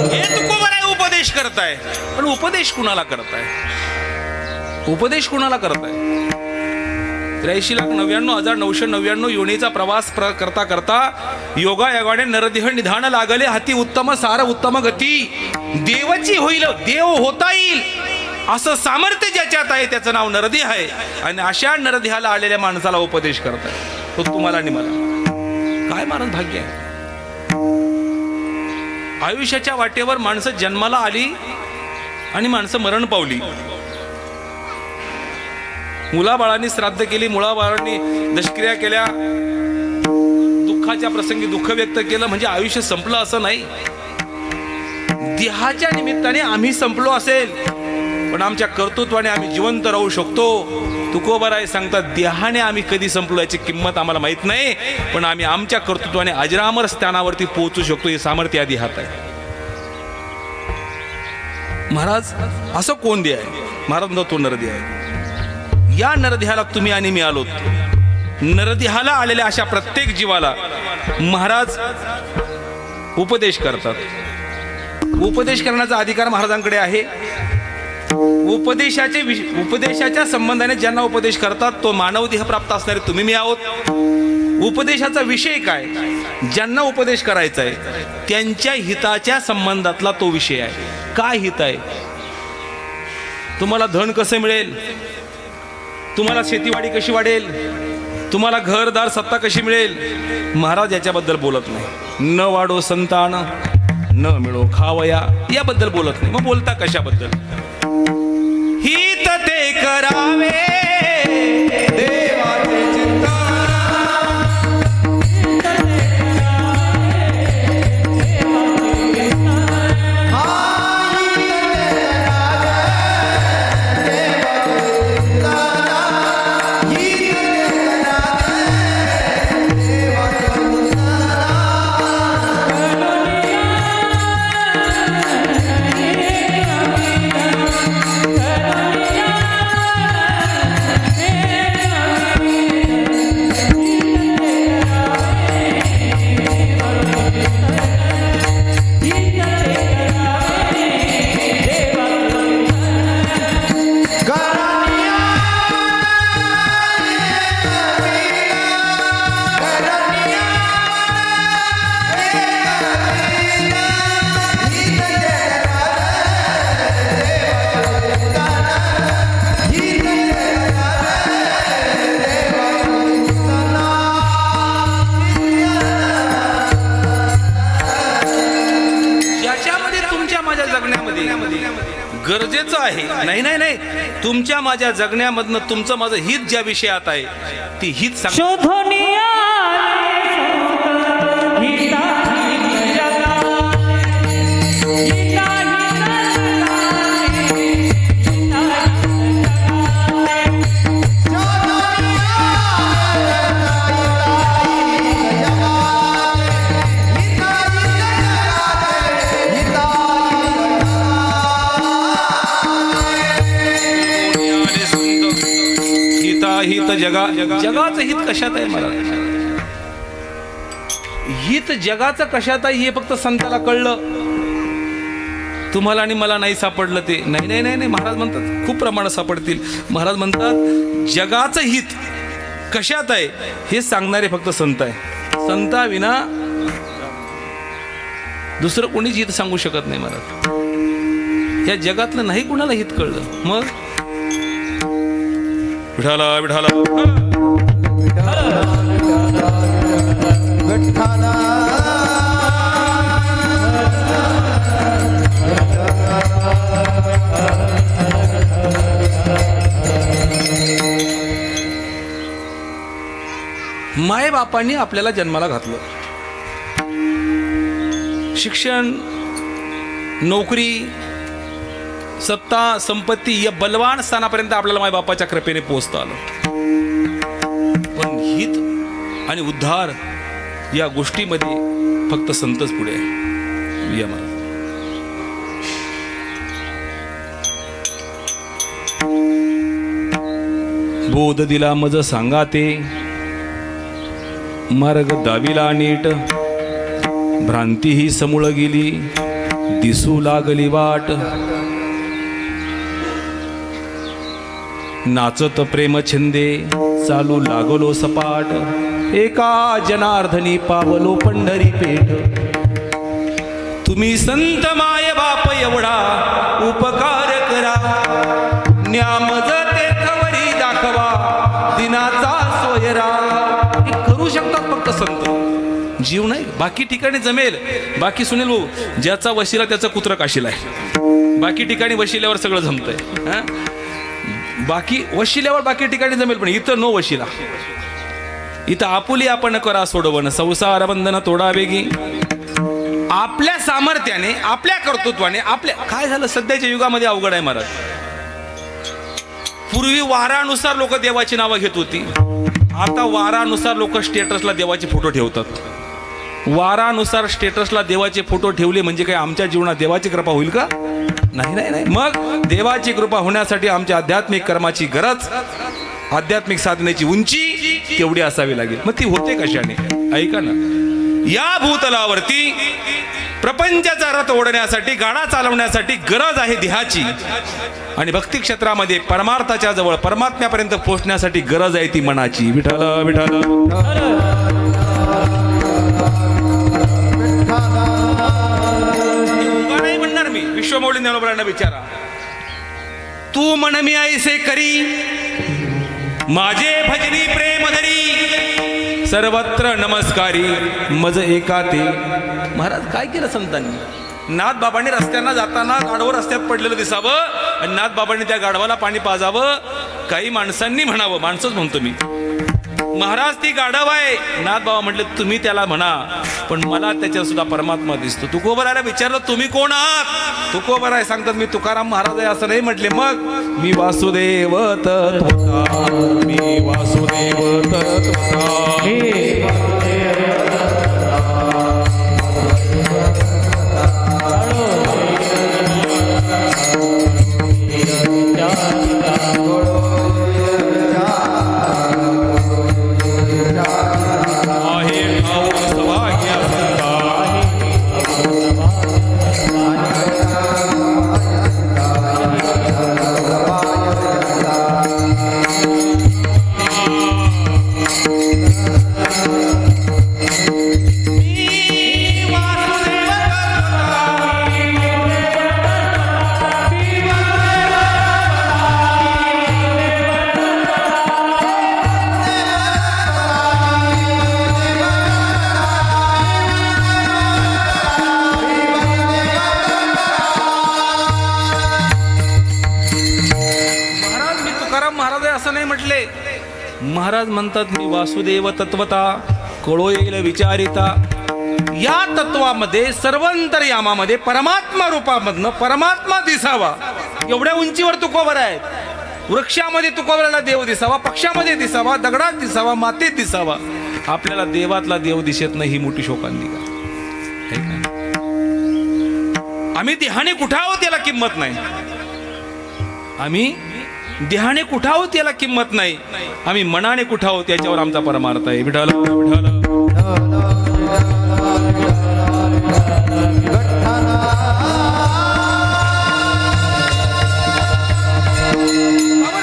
B: हे तुकोबाराय उपदेश करताय, पण उपदेश कुणाला करताय? उपदेश कुणाला करताय? 83,99,999 योनीचा प्रवास करता करता योगायोगाने नरदेह निधान लागले, हाती उत्तम सार उत्तम गती, देवाची होईल, देव होता येईल असं सामर्थ्य ज्याच्यात आहे, त्याचं नाव नरदेह आहे. आणि अशा नरदेहाला आलेल्या माणसाला उपदेश करताय, तो तुम्हाला आणि मला. काय महाराज भाग्य आहे. आयुष्याच्या वाटेवर माणसं जन्माला आली आणि माणसं मरण पावली. मुलाबाळांनी श्राद्ध केली, मुलाबाळांनी दशक्रिया केल्या, दुःखाच्या प्रसंगी दुःख व्यक्त केलं, म्हणजे आयुष्य संपलं असं नाही. देहाच्या निमित्ताने आम्ही संपलो असेल, पण आमच्या कर्तृत्वाने आम्ही जिवंत राहू शकतो. तुकोबाराय सांगतात, देहाने आम्ही कधी संपलो याची किंमत आम्हाला माहित नाही, पण आम्ही आमच्या कर्तृत्वाने अजरामर स्थानावरती पोहोचू शकतो, हे सामर्थ्य या देहात आहे. महाराज असं कोण दे आहे? महाराज तो नरदेह आहे. या नरदेहाला तुम्ही आणि मी आलोत. नरदेहाला आलेल्या अशा प्रत्येक जीवाला महाराज उपदेश करतात. उपदेश करण्याचा अधिकार महाराजांकडे आहे. उपदेशाच्या संबंधाने ज्यांना उपदेश करतात, तो मानव देह प्राप्त असणारे तुम्ही मी आहोत. उपदेशाचा विषय काय? ज्यांना उपदेश करायचा आहे त्यांच्या हिताच्या संबंधातला तो विषय आहे. काय हित आहे? तुम्हाला धन कसं मिळेल, तुम्हाला शेतीवाडी कशी वाढेल, तुम्हाला घरदार सत्ता कशी मिळेल, महाराज याच्याबद्दल बोलत नाही. न वाढो संतान न मिळो खावया याबद्दल बोलत नाही. मग बोलता कशाबद्दल? हित ते करावे
C: देवाचे चिंतन
B: गरजेचं आहे. नाही नाही नाही, तुमच्या माझ्या जगण्यामधनं तुमचं माझं हित ज्या विषयात आहे ती हित सांग.
A: शोधनिया
B: हित जगाचं हित कशात आहे? मला हित जगाचं कशात आहे हे फक्त संताला कळलं. तुम्हाला आणि मला नाही सापडलं ते. नाही नाही नाही नाही, महाराज म्हणतात खूप प्रमाणात सापडतील. महाराज म्हणतात जगाचं हित कशात आहे हे सांगणारे फक्त संत आहे. संताविना दुसरं कोणीच हित सांगू शकत नाही. महाराज या जगातलं नाही कुणाला हित कळलं. मग विठाला विठाला
C: विठ्ठला
B: मायबापांनी आपल्याला जन्माला घातलं. शिक्षण, नोकरी, सत्ता, संपत्ती या बलवान स्थानापर्यंत आपल्याला मायबापाच्या कृपेने पोहोचता आलं. पण हित आणि उद्धार या गोष्टीमध्ये फक्त संतच पुढे आहे. या मला बोध दिला मज सांगा ते, मार्ग दाविला नीट, भ्रांती ही समूळ गेली, दिसू लागली वाट. नाचत प्रेम छंदे चालू लागलो सपाट, एका जनार्दनी पावलो पंढरी पेठ. तुम्ही संत माय बाप एवढा उपकार करा, न्यामज तेथवरी दाखवा दिनाचा सोयरा. हे करू शकतात फक्त संत. जीव नाही, बाकी ठिकाणी जमेल. बाकी सुनील भाऊ, ज्याचा वशिला त्याचा कुत्र काशीला आहे. बाकी ठिकाणी वशिल्यावर सगळं जमतंय. बाकी वशिल्यावर बाकी ठिकाणी जमेल, पण इथं नो वशिला. इथं आपुली आपण करा सोडवण, संसार बंधन तोडा वेगी. आपल्या सामर्थ्याने, आपल्या कर्तृत्वाने, आपल्या काय झालं सध्याच्या युगामध्ये अवघड आहे महाराज. पूर्वी वारानुसार लोक देवाची नावं घेत होती. आता वारानुसार लोक स्टेटसला देवाचे फोटो ठेवतात. वारानुसार स्टेटसला देवाचे फोटो ठेवले म्हणजे काय आमच्या जीवनात देवाची कृपा होईल का? नाही नाही नाही. मग देवाची कृपा होण्यासाठी आमच्या आध्यात्मिक कर्माची गरज, आध्यात्मिक साधनेची उंची तेवढी असावी लागेल. मग ती होते कशाने? ऐका ना, या भूतलावरती प्रपंचाचा रथ ओढण्यासाठी, गाडा चालवण्यासाठी गरज आहे देहाची. आणि भक्ती क्षेत्रामध्ये परमार्थाच्या जवळ परमात्म्यापर्यंत पोहोचण्यासाठी गरज आहे ती मनाची. विठ्ठल विठ्ठल नाही म्हणणार मी. विश्वमौली ज्ञानोबरांना विचारा, तू म्हण मी ऐसे करी, माझे भजनी प्रेम धरी. सर्वत्र नमस्कारी मज एकाते. महाराज काय केलं संतांनी? नाथबाबांनी रस्त्यांना जाताना गाढवं रस्त्यात पडलेलं दिसावं आणि नाथबाबांनी त्या गाढवाला पाणी पाजावं. काही माणसांनी म्हणावं, माणसंच म्हणतो मी, महाराज ती गाढव आहे. नाथबाबा म्हटले तुम्ही त्याला म्हणा, पण मला त्याच्यात सुद्धा परमात्मा दिसतो. तुकोबरायला विचारलं तुम्ही कोण आहात? तुकोबराय सांगतात मी तुकाराम महाराज आहे. असं नाही म्हटले, मग मी वासुदेव तत्वता, मी वासुदेव तत्वता. महाराज म्हणतात मी वासुदेव तत्वता कळो येईल विचारिता. या तत्वामध्ये सर्वांतर्यामामध्ये परमात्मा रूपामधनं परमात्मा दिसावा. एवढ्या उंचीवर तुकोबर आहेत. वृक्षामध्ये तुकोबराला देव दिसावा, पक्षामध्ये दिसावा, दगडात दिसावा, मातीत दिसावा. आपल्याला देवातला देव दिसत नाही, ही मोठी शोकांतिका आहे. आम्ही देहाने कुठं आहोत याला किंमत नाही. आम्ही देहाने कुठं आहोत याला किंमत नाही. आम्ही मनाने कुठं आहोत याच्यावर आमचा परमार्थ आहे. विठ्ठल विठ्ठल.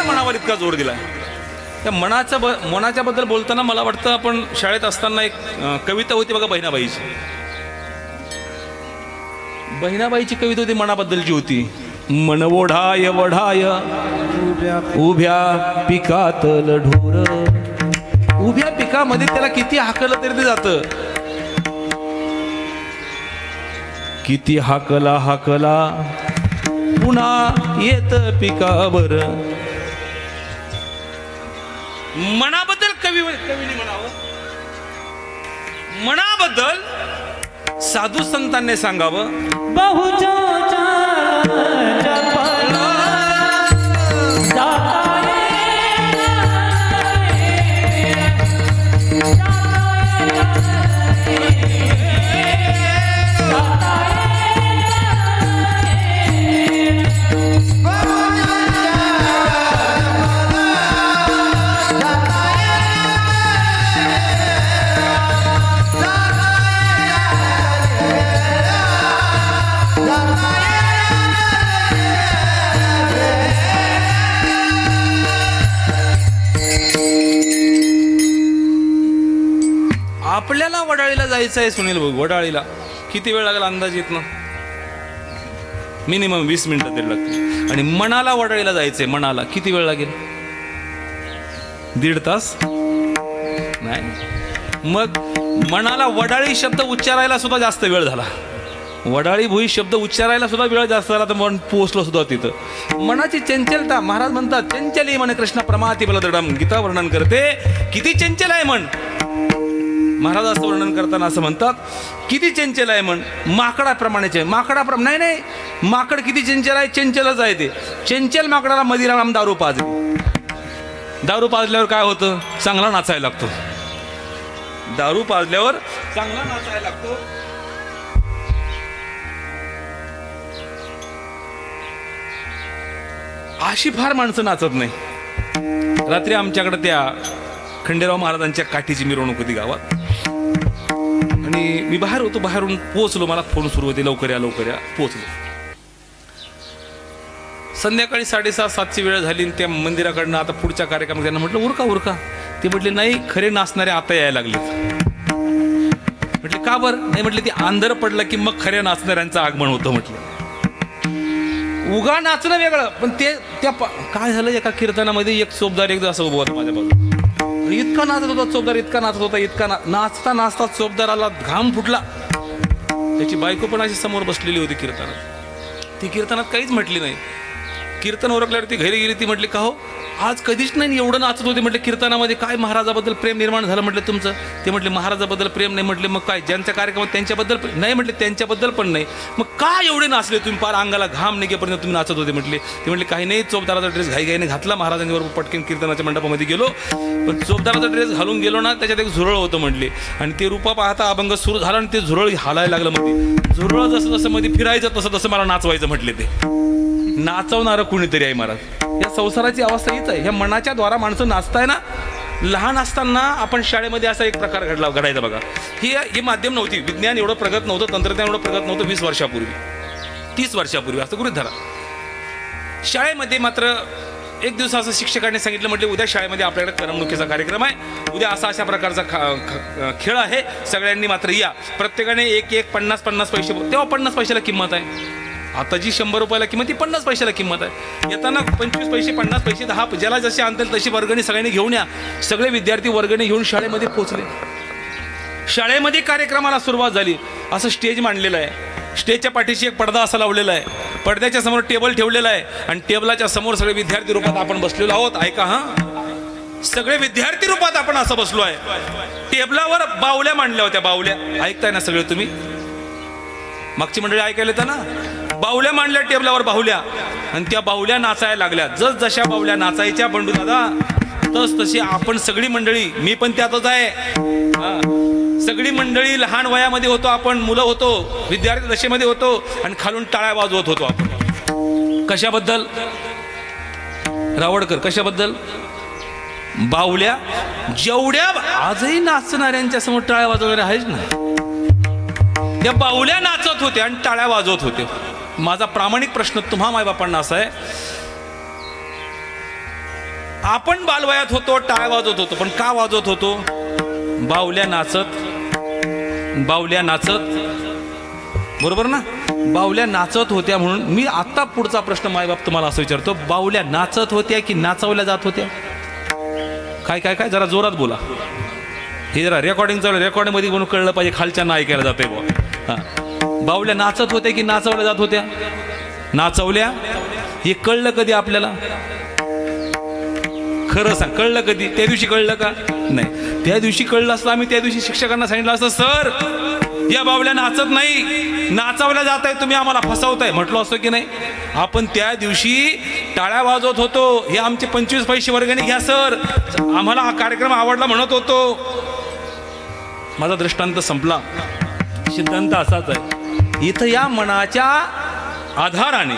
B: मनावर इतका जोर दिलाय. त्या मनाच्या बद्दल बोलताना मला वाटतं आपण शाळेत असताना एक कविता होती बघा बहिणाबाईची. बहिणाबाईची कविता होती मनाबद्दलची होती. मन ओढाय वढाय उभ्या पिकातल ढोर. उभ्या पिकामध्ये त्याला किती हाकलं तरी ते जातं. किती हाकला हाकला पुन्हा येत पिकावर. मनाबद्दल कवीने म्हणावं. मनाबद्दल साधू संतांनी सांगावं.
A: बहुचा
B: आपल्याला वडाळीला जायचं आहे. सुनील भाऊ, वडाळीला किती वेळ लागला अंदाज येत ना? मिनिमम 20 मिनिटं तरी लागतील. आणि मनाला वडाळीला जायचंय, मनाला किती वेळ लागेल? 1.5 तास नाही. मग मनाला वडाळी शब्द उच्चारायला सुद्धा जास्त वेळ झाला. वडाळी भुई शब्द उच्चारायला सुद्धा वेळ जास्त झाला, तर मन पोहोचलो सुद्धा तिथं. मनाची चंचलता, महाराज म्हणतात चंचली मन कृष्ण प्रमाती बलदडम. गीता वर्णन करते किती चंचल आहे मन. महाराज असं वर्णन करताना असं म्हणतात किती चंचल आहे मन. माकडाप्रमाणेच माकडाप्रमाणे नाही, माकड किती चंचल आहे, चंचलच आहे ते. चंचल माकडाला मदिराम दारू पाजली. दारू पाजल्यावर काय होतं? चांगला नाचायला लागतो. दारू पाजल्यावर चांगला नाचायला लागतो. अशी फार माणसं नाचत नाही. रात्री आमच्याकडे त्या खंडेराव महाराजांच्या काठीची मिरवणूक होती गावात. आणि मी बाहेर होतो. बाहेरून पोहोचलो, मला फोन सुरू होते लवकर या लवकर या. पोहोचलो. संध्याकाळी 6:30-7ची वेळ झाली. त्या मंदिराकडनं आता पुढच्या कार्यक्रमात त्यांना म्हटलं उरका उरका. ते म्हटले नाही, खरे नाचणारे आता यायला लागलेत. म्हटले का बरं? नाही म्हटले, ते अंधार पडलं की मग खऱ्या नाचणाऱ्यांचं आगमन होतं. म्हटलं उगा नाचणं वेगळं, पण ते त्या काय झालं, एका कीर्तनामध्ये एक सोबदार एकदा असं उभं होतं माझ्या बाजूला. आणि इतका नाचत होता चोपदार, इतका नाचत होता, नाचता नाचता चोपदाराला घाम फुटला. त्याची बायको पण अशी समोर बसलेली होती कीर्तनात. ती कीर्तनात काहीच म्हटली नाही. कीर्तन ओरखल्यावर ती घरी गेली. ती म्हटली, का हो आज कधीच नाही एवढं नाचत होते. म्हटलं कीर्तनामध्ये काय महाराजाबद्दल प्रेम निर्माण झालं म्हटलं तुमचं. ते म्हटले महाराजाबद्दल प्रेम नाही. म्हटले मग काय ज्यांच्या कार्यक्रमात त्यांच्याबद्दल नाही. म्हटले त्यांच्याबद्दल पण नाही. मग काय एवढे नाचले तुम्ही, पार अंगाला घाम निघेपर्यंत तुम्ही नाचत होते म्हटले. ते म्हटले काही नाही, चोपदाराचा ड्रेस घाईघाईने घातला, महाराजांनी बरोबर पटकन कीर्तनाच्या मंडपामध्ये गेलो. पण चोपदाराचा ड्रेस घालून गेलो ना, त्याच्यात एक झुरळ होतं म्हटले. आणि ते रूपा पाहता अभंग सुरू झाला आणि ते झुरळ हालायला लागलं मध्ये. झुरळ जसं जसं मध्ये फिरायचं तसं तसं मला नाचवायचं म्हटले. ते नाचवणारं कुणीतरी आहे महाराज. या संसाराची अवस्था हीच आहे. ह्या मनाच्या द्वारा माणसं नाचताय ना. लहान असताना आपण शाळेमध्ये असा एक प्रकार घडायचा बघा. ही माध्यम नव्हती, विज्ञान एवढं प्रगत नव्हतं, तंत्रज्ञान एवढं प्रगत नव्हतं 20 वर्षापूर्वी 30 वर्षापूर्वी असं गृहीत धरा. शाळेमध्ये मात्र एक दिवस असं शिक्षकांनी सांगितलं, म्हटले उद्या शाळेमध्ये आपल्याकडे करमणुकीचा कार्यक्रम आहे, उद्या अशा प्रकारचा खेळ आहे, सगळ्यांनी मात्र या. प्रत्येकाने एक 50 पैसे. तेव्हा 50 पैशाला किंमत आहे. आता जी 100 रुपयाला किंमत, ती 50 पैशाला किंमत आहे. येताना 25 पैसे 50 पैसे 10 ज्याला जसे आणतील तशी वर्गणी सगळ्यांनी घेऊन या. सगळे विद्यार्थी वर्गणी घेऊन शाळेमध्ये पोहोचले. शाळेमध्ये कार्यक्रमाला सुरुवात झाली. असं स्टेज मांडलेलं आहे. स्टेजच्या पाठीशी एक पडदा असा लावलेला आहे. पडद्याच्या समोर टेबल ठेवलेला आहे आणि टेबलाच्या समोर सगळे विद्यार्थी रूपात आपण बसलेलो आहोत. ऐका हा, सगळे विद्यार्थी रूपात आपण असं बसलो आहे. टेबलावर बाहुल्या मांडल्या होत्या. बाहुल्या ऐकताय ना सगळे तुम्ही? मागची मंडळी ऐकायला येतं ना. बाहुल्या मांडल्या टेबलावर, बाहुल्या. आणि त्या बाहुल्या नाचायला लागल्या. जस जशा बाहुल्या नाचायच्या बंडू दादा, तस तशी आपण सगळी मंडळी, मी पण त्यातच आहे, सगळी मंडळी लहान वयामध्ये होतो आपण, मुलं होतो, विद्यार्थी दशेमध्ये होतो आणि खालून टाळ्या वाजवत होतो आपण. कशाबद्दल रावडकर, कशाबद्दल? बाहुल्या. जेवढ्या आजही नाचणाऱ्यांच्या समोर टाळ्या वाजवणाऱ्या आहेच ना, त्या बाहुल्या नाचत होत्या आणि टाळ्या वाजवत होते. माझा प्रामाणिक प्रश्न तुम्हा मायबापांना असा आहे, आपण बालवयात होतो, टाळ्या वाजवत होतो, पण का वाजवत होतो? बाहुल्या नाचत, बरोबर ना? बाहुल्या नाचत होत्या म्हणून. मी आता पुढचा प्रश्न मायबाप तुम्हाला असं विचारतो, बाहुल्या नाचत होत्या की नाचवल्या जात होत्या? काय जरा जोरात बोला. हे जरा रेकॉर्डिंग चालू, रेकॉर्डिंगमध्ये म्हणून कळलं पाहिजे, खालच्यांना ऐकायला जाते बुवा. हां, बाहुल्या नाचत होत्या की नाचवल्या जात होत्या? नाचवल्या. हे कळलं कधी आपल्याला? खरं सांग, कळलं कधी? त्या दिवशी कळलं का? नाही. त्या दिवशी कळलं असतं, आम्ही त्या दिवशी शिक्षकांना सांगितलं असतं, सर या बाहुल्या नाचत नाही, नाचवल्या जात आहे, तुम्ही आम्हाला फसवताय, म्हटलं असतं की नाही? आपण त्या दिवशी टाळ्या वाजवत होतो, हे आमचे 25 पैसे वर्गणी घ्या सर, आम्हाला हा कार्यक्रम आवडला म्हणत होतो. माझा दृष्टांत संपला. सिद्धांत असाच आहे. इथं या मनाच्या आधाराने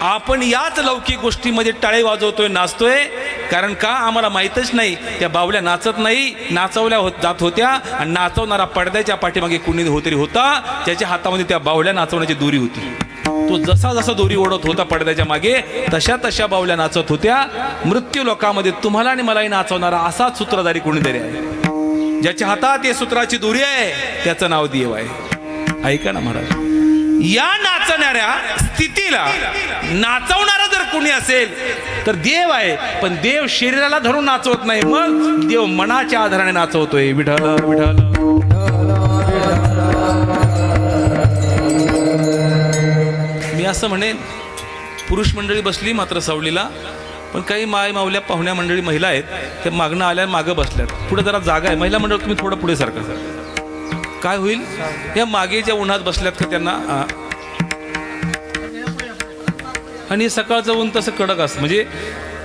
B: आपण याच लौकिक गोष्टीमध्ये टाळे वाजवतोय, नाचतोय. कारण का? आम्हाला माहीतच नाही त्या बाहुल्या नाचत नाही, नाचवल्या जात होत्या. आणि नाचवणारा पडद्याच्या पाठीमागे कुणी तरी होता, त्याच्या हातामध्ये त्या बाहुल्या नाचवण्याची दोरी होती. तो जसा जसा दोरी ओढत होता पडद्याच्या मागे, तशा तशा बाहुल्या नाचत होत्या. मृत्यू लोकामध्ये तुम्हाला आणि मलाही नाचवणारा असाच सूत्रधारी कोणीतरी आहे. ज्याच्या हातात या सूत्राची दोरी आहे, त्याचं नाव देव आहे. ऐका ना महाराज, या नाचणाऱ्या स्थितीला नाचवणारा जर कोणी असेल तर देव आहे. पण देव शरीराला धरून नाचवत नाही, मग देव मनाच्या आधाराने नाचवतोय. विठ्ठल विठ्ठल. मी असं म्हणेन, पुरुष मंडळी बसली मात्र सावलीला, पण काही मावल्या पाहुण्या मंडळी महिला आहेत, ते मागणं आल्या मागं बसल्यात. पुढे जरा जागा आहे, महिला मंडळ तुम्ही थोडं पुढे सारखं सर. काय होईल? या मागे ज्या उन्हात बसल्यात का त्यांना, आणि सकाळचं ऊन तसं कडक असतं, म्हणजे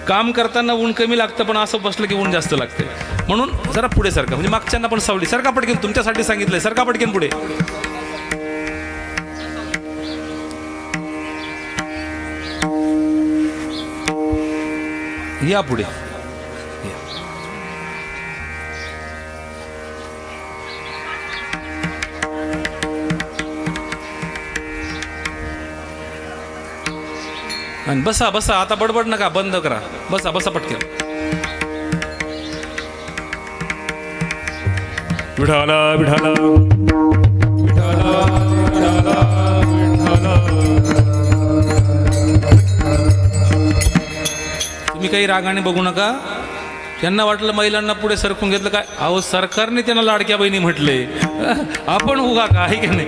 B: काम करताना ऊन कमी लागतं, पण असं बसलं की ऊन जास्त लागते. म्हणून जरा पुढे सारखं, म्हणजे मागच्यांना पण सावली. सरका पटकेन, तुमच्यासाठी सांगितलंय, सरका पटकेन पुढे. या पुढे. आणि बसा बसा, आता बडबड नका, बंद करा, बसा बसा पटकन. विठाला विठाला विठाला विठाला विठाला. तुम्ही काही रागाने बघू नका. त्यांना वाटलं महिलांना पुढे सरकून घेतलं काय. अहो सरकारने त्यांना लाडक्या बहिणी म्हटले, आपण उगा का आहे की नाही.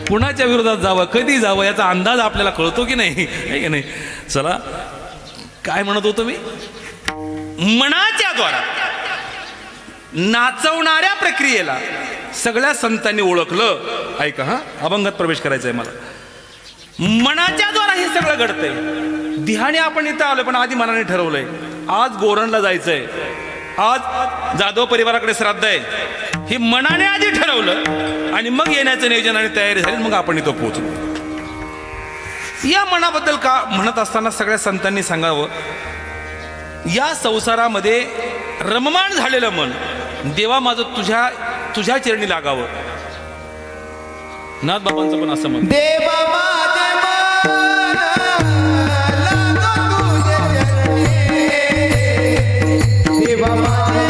B: कुणाच्या विरोधात जावं, कधी जावं याचा अंदाज आपल्याला कळतो की नाही, आहे की नाही. चला काय म्हणत होतो मी. मनाच्या द्वारा नाचवणाऱ्या प्रक्रियेला सगळ्या संतांनी ओळखलं. ऐका हा, अभंगात प्रवेश करायचा आहे मला. मनाच्या द्वारा हे सगळं घडतंय. ध्याने आपण इथं आलोय, पण आधी मनाने ठरवलंय आज गोरणला जायचंय, आज जाधव परिवाराकडे श्राद्ध आहे. हे मनाने आधी ठरवलं आणि मग येण्याचं नियोजन आणि तयारी झाली, मग आपण इथं पोहोचलो. या मनाबद्दल का म्हणत असताना सगळ्या संतांनी सांगावं, या संसारामध्ये रममाण झालेलं मन देवा माझं तुझ्या चरणी लागावं. नाथ बाबांचं पण असं म्हण.
C: देवा माझे मन लागो तुझे चरणी. देवा माझे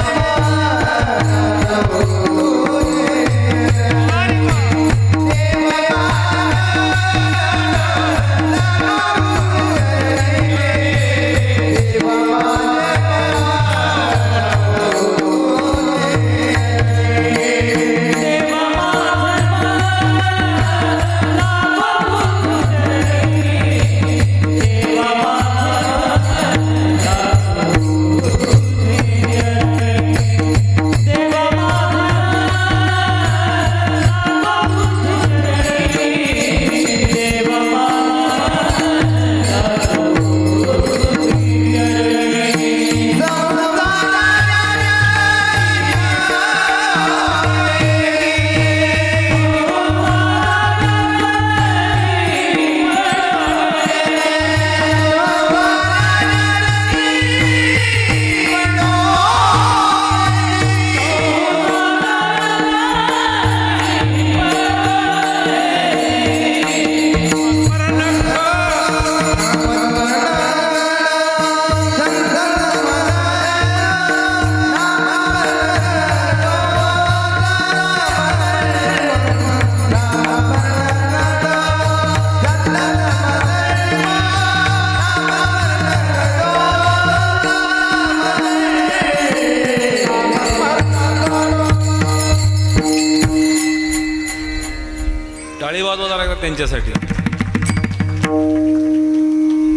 B: टाळी वाजवा लागतात त्यांच्यासाठी.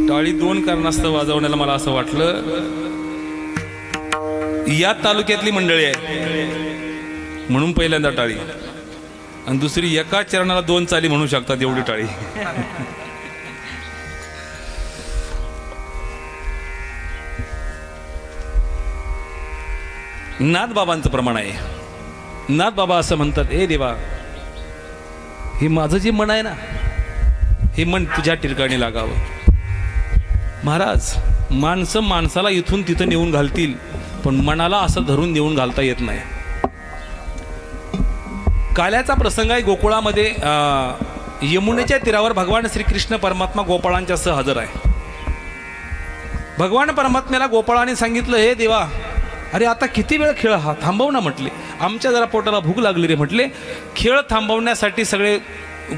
B: टाळी दोन कारणास्तव वाजवण्याला मला असं वाटलं, या तालुक्यातली मंडळी आहे म्हणून पहिल्यांदा टाळी, आणि दुसरी एका चरणाला दोन चाली म्हणू शकतात एवढी टाळी. नाथ बाबांचं प्रमाण आहे. नाथ बाबा असं म्हणतात, ए देवा हे माझं जे मन आहे ना, हे मन तुझ्या ठिकाणी लागावं. महाराज, माणसं माणसाला इथून तिथं नेऊन घालतील, पण मनाला असं धरून नेऊन घालता येत नाही. काल्याचा प्रसंग आहे गोकुळामध्ये. यमुनेच्या तीरावर भगवान श्रीकृष्ण परमात्मा गोपाळांच्या सह हजर आहे. भगवान परमात्म्याला गोपाळाने सांगितलं, हे देवा अरे आता किती वेळ खेळ हा थांबव ना म्हटले. आमच्या जरा पोटाला भूक लागली रे म्हटले. खेळ थांबवण्यासाठी सगळे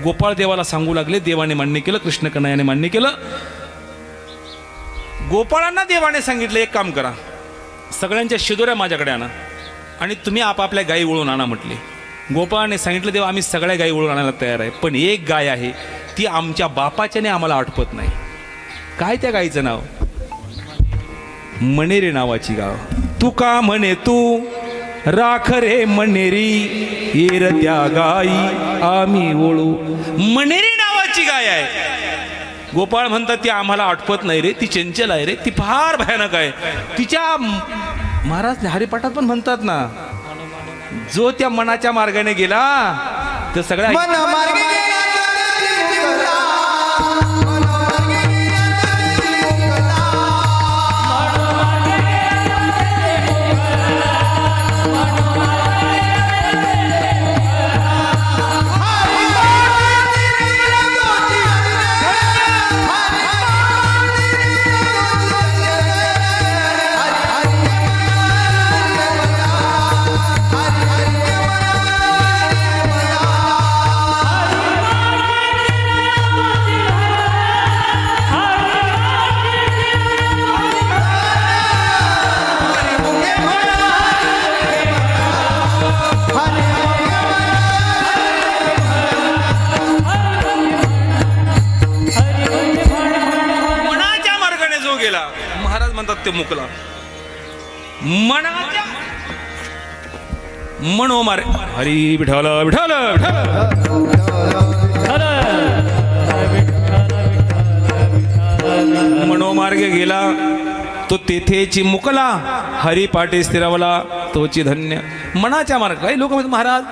B: गोपाळ देवाला सांगू लागले. देवाने मान्य केलं, कृष्ण कन्हैयाने मान्य केलं. गोपाळांना देवाने सांगितलं, एक काम करा, सगळ्यांच्या शिदोऱ्या माझ्याकडे आणा आणि तुम्ही आपापल्या गायी वळून आणा म्हटले. गोपाळाने सांगितलं, देवा आम्ही सगळ्या गायी वळून आणायला तयार आहे, पण एक गाय आहे ती आमच्या बापाच्याने आम्हाला आठवत नाही. काय त्या गायीचं नाव? मणेरी नावाची गाव. तू का म्हणे तू राख रे मणेरी, येर त्या गाई आम्ही ओळू. मणेरी नावाची गाय आहे. गोपाळ म्हणतात, ती आम्हाला आठवत नाही रे, ती चंचल आहे रे, ती फार भयानक आहे. तिच्या महाराज हरिपाठात पण म्हणतात ना, जो त्या मनाच्या मार्गाने गेला तर सगळ्या म्हणतात ते मुकला. मनाच्या मनोमार हरी विठाल विठाल मनोमार्गे गेला तो तेथेची मुकला, हरी पाठी स्थिरावला तोची धन्य. मनाच्या मार्ग. काही लोक म्हणतात महाराज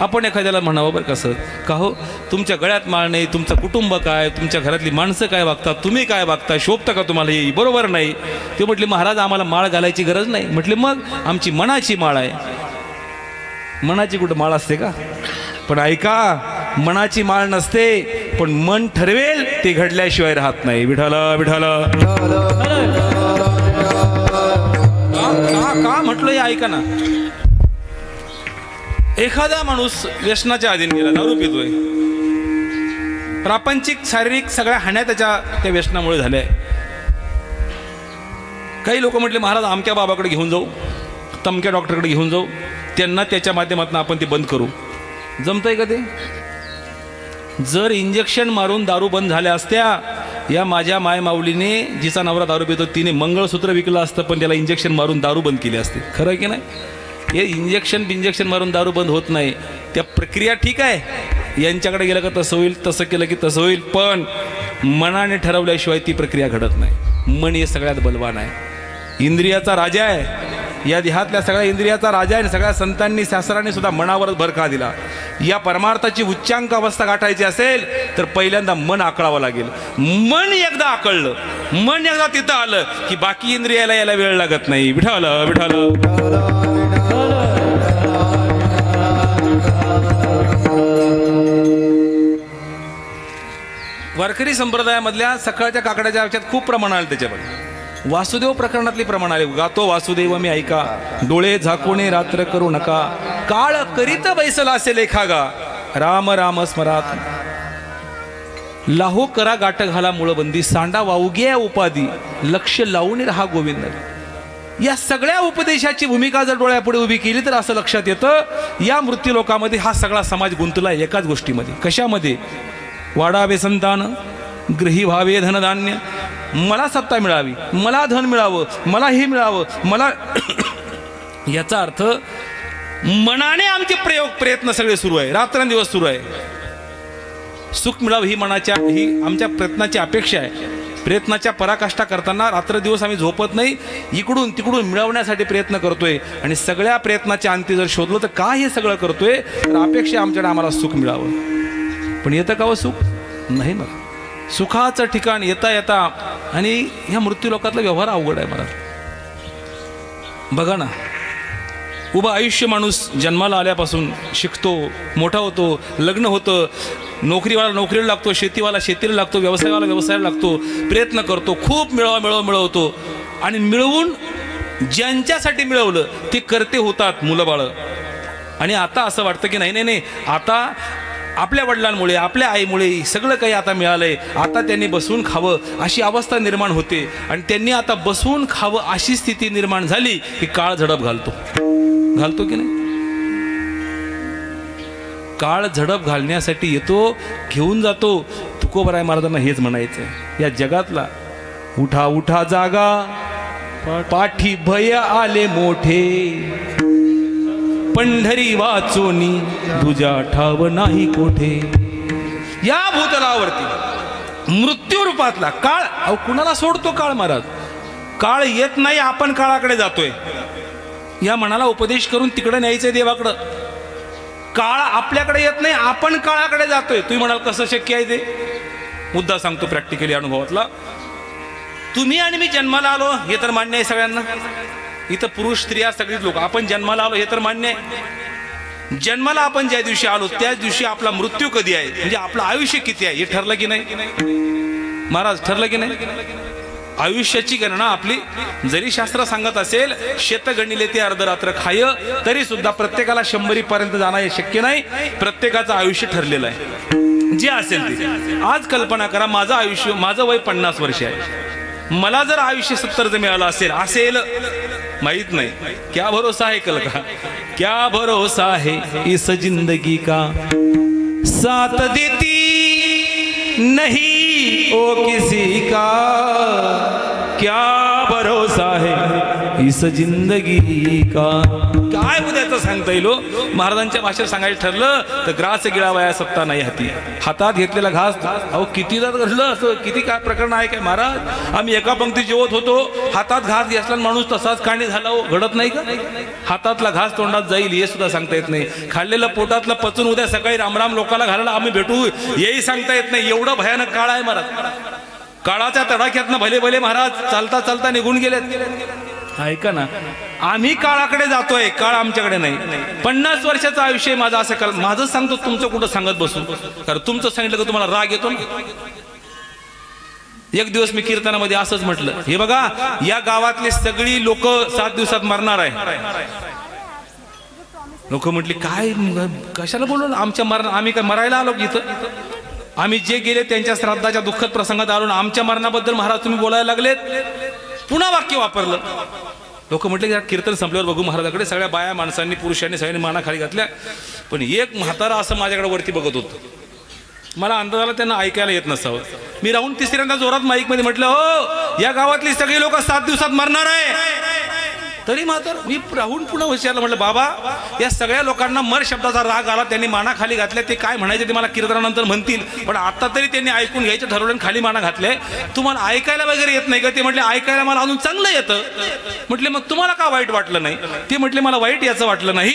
B: आपण एखाद्याला म्हणावं बरं कसं का हो, तुमच्या गळ्यात माळ नाही, तुमचं कुटुंब काय, तुमच्या घरातली माणसं काय वागतात, तुम्ही काय वागता, शोभतं का तुम्हाला हे, बरोबर नाही. ते म्हटले महाराज आम्हाला माळ घालायची गरज नाही. म्हटले मग आमची मनाची माळ आहे. मनाची कुठं माळ असते का? पण ऐका, मनाची माळ नसते, पण मन ठरवेल ते घडल्याशिवाय राहत नाही. विठाला विठाला का म्हटलं हे ऐका ना. एखादा माणूस व्यसनाच्या अधीन गेला, दारू पितोय, प्रापंचिक शारीरिक सगळ्या हाण्या त्या व्यसनामुळे झाल्या. काही लोक म्हटले महाराज अमक्या बाबाकडे घेऊन जाऊ, तमक्या डॉक्टरकडे घेऊन जाऊ, त्यांना त्याच्या माध्यमातून आपण ते बंद करू. जमतंय का ते? जर इंजेक्शन मारून दारू बंद झाल्या असत्या, या माझ्या माय माऊलीने, जिचा नवरा दारू पितो, तिने मंगळसूत्र विकलं असतं, पण त्याला इंजेक्शन मारून दारू बंद केली असते. खरं आहे की नाही? हे इंजेक्शन मारून दारू बंद होत नाही. त्या प्रक्रिया ठीक आहे, यांच्याकडे गेलं का तसं होईल, तसं केलं की तसं होईल, पण मनाने ठरवल्याशिवाय ती प्रक्रिया घडत नाही. मन हे सगळ्यात बलवान आहे, इंद्रियाचा राजा आहे. या देहातल्या सगळ्या इंद्रियाचा राजा आहे. सगळ्या संतांनी शास्त्रांनी सुद्धा मनावरच भर का दिला. या परमार्थाची उच्चांक अवस्था गाठायची असेल तर पहिल्यांदा मन आकळावं लागेल. मन एकदा आकळलं, मन एकदा तिथं आलं की बाकी इंद्रियाला यायला वेळ लागत नाही. विठाल विठाल वारकरी संप्रदायामधल्या सकाळच्या काकड्याच्या आमच्यात खूप प्रमाण आलं. त्याच्यामध्ये वासुदेव प्रकरणातली प्रमाण आले. गातो वासुदेव मी ऐका, डोळे झाकोणे रात्र करू नका, काळ करीत बैसला असे लेखागा, राम राम स्मरात लाहो करा गाठ घाला मुळबंदी, सांडा वावग्या उपाधी, लक्ष लावून राहा गोविंद. या सगळ्या उपदेशाची भूमिका जर डोळ्यापुढे उभी केली तर असं लक्षात येतं, या मृत्यू लोकामध्ये हा सगळा समाज गुंतला एकाच गोष्टीमध्ये. कशामध्ये? वाढावे संतान, गृही व्हावे धनधान्य, मला सत्ता मिळावी, मला धन मिळावं, मला हे मिळावं, मला याचा अर्थ मनाने आमचे प्रयत्न सगळे सुरू आहे, रात्रंदिवस सुरू आहे. सुख मिळावं ही आमच्या प्रयत्नाची अपेक्षा आहे. प्रयत्नाच्या पराकाष्ठा करताना रात्रदिवस आम्ही झोपत नाही, इकडून तिकडून मिळवण्यासाठी प्रयत्न करतोय. आणि सगळ्या प्रयत्नाच्या अंती जर शोधलं तर का हे सगळं करतोय, तर अपेक्षा आमच्याकडे आम्हाला सुख मिळावं. पण येतं का हो सुख? नाही ना. सुखाचं ठिकाण येता येता आणि ह्या मृत्यू लोकातला व्यवहार अवघड आहे. मला बघा ना, उभं आयुष्य माणूस जन्माला आल्यापासून शिकतो, मोठा होतो, लग्न होतं, नोकरीवाला नोकरीला लागतो, शेतीवाला शेतीला लागतो, व्यवसायावाला व्यवसायाला लागतो, प्रयत्न करतो, खूप मिळवतो आणि मिळवून ज्यांच्यासाठी मिळवलं ते करते होतात मुलं बाळं. आणि आता असं वाटतं की नाही, आता आपल्या वडिलांमुळे, आपल्या आईमुळे सगळं काही आता मिळालंय, आता त्यांनी बसून खावं अशी अवस्था निर्माण होते. आणि त्यांनी आता बसून खावं अशी स्थिती निर्माण झाली की काळ झडप घालतो की नाही? काळ झडप घालण्यासाठी येतो, घेऊन जातो. तुकोबराय महाराजांना हेच म्हणायचं, या जगातला उठा उठा जागा, पाठी भय आले मोठे, पंढरी वाचोनी तुझ्या ठाव नाही कोठे. या भूतलावरती मृत्यू रूपातला काळ, अहो कुणाला सोडतो काळ महाराज? काळ येत नाही, आपण काळाकडे जातोय. या मनाला उपदेश करून तिकडे न्यायचंय देवाकडं. काळ आपल्याकडे येत नाही, आपण काळाकडे जातोय. तुम्ही म्हणाल कसं शक्य आहे ते? मुद्दा सांगतो प्रॅक्टिकली अनुभवातला. तुम्ही आणि मी जन्माला आलो हे तर मान्य आहे सगळ्यांना. इथं पुरुष स्त्रिया सगळीच लोक आपण जन्माला आलो हे तर मान्य आहे. जन्माला आपण ज्या दिवशी आलो त्याच दिवशी आपला मृत्यू कधी आहे, म्हणजे आपलं आयुष्य किती आहे हे ठरलं की नाही महाराज? ठरलं की नाही? आयुष्याची गणना आपली जरी शास्त्र सांगत असेल शेत गणिले ते अर्धरात्र खाय, तरी सुद्धा प्रत्येकाला 100 पर्यंत जाणं हे शक्य नाही. प्रत्येकाचं आयुष्य ठरलेलं आहे जे असेल ते. आज कल्पना करा, माझं वय 50 वर्ष आहे, मला जर आयुष्य 70 मिळालं असेल माहित नाही. क्या भरोसा है कल का, क्या भरोसा है इस जिंदगी का, साथ देती नहीं ओ किसी का, क्या भरोसा भरोसा है इस जिंदगी का. काय उद्याचं सांगता येईल हो? महाराजांच्या भाषेत सांगायचं ठरलं तर ग्रास गिळावया सत्ता नाही हाती. हातात घेतलेला घास अहो कितीदा घडलं असं, किती काय प्रकरण आहे काय महाराज. आम्ही एका पंक्ती जेवत होतो, हातात घास घेतला माणूस तसाच काणी झाला हो. घडत नाही का? हातातला घास तोंडात जाईल हे सुद्धा सांगता येत नाही. खाल्लेलं पोटातलं पचून उद्या सकाळी रामराम लोकांना घालायला आम्ही भेटू हेही सांगता येत नाही. एवढं भयानक काळ आहे महाराज. काळाच्या तडाख्यातनं भले भले महाराज चालता चालता निघून गेलेत. ऐका ना, आम्ही काळाकडे जातोय, काळ आमच्याकडे नाही. 50 वर्षाचं आयुष्य माझं असं काळ. माझं सांगतो, तुमचं कुठं सांगत बसू. कारण तुमचं सांगितलं का तुम्हाला राग येतो ना. एक दिवस मी कीर्तनामध्ये असंच म्हटलं, हे बघा या गावातली सगळी लोक 7 दिवसात मरणार आहे. लोक म्हटली काय कशाला बोललो, आमच्या आम्ही काय मरायला आलो की इथं? आम्ही जे गेले त्यांच्या श्राद्धाच्या दुःखद प्रसंगात आलो, आमच्या मरणाबद्दल महाराज तुम्ही बोलायला लागलेत. पुन्हा वाक्य वापरलं. लोक म्हटले कीर्तन संपल्यावर बघू महाराजाकडे. सगळ्या बाया माणसांनी पुरुषांनी सगळ्यांनी माना खाली घातल्या. पण एक म्हातारा असं माझ्याकडे वरती बघत होतं. मला अंदाज आला त्यांना ऐकायला येत नसावं. मी राहून तिसऱ्यांदा जोरात माईक मध्ये म्हटलं, हो या गावातली सगळी लोक 7 दिवसात मरणार आहे. तरी मात्र मी राहून पुन्हा विचारलं, म्हटलं बाबा या सगळ्या लोकांना मर शब्दाचा राग आला, त्यांनी माना खाली घातल्या. ते काय म्हणायचे ते मला कीर्तनानंतर म्हणतील, पण आता तरी त्यांनी ऐकून घ्यायचं ठरवलं, खाली माना घातले. तुम्हाला ऐकायला वगैरे येत नाही का? ते म्हटले ऐकायला मला अजून चांगलं येतं. म्हटले मग तुम्हाला का वाईट वाटलं नाही? ते म्हटले मला वाईट याचं वाटलं नाही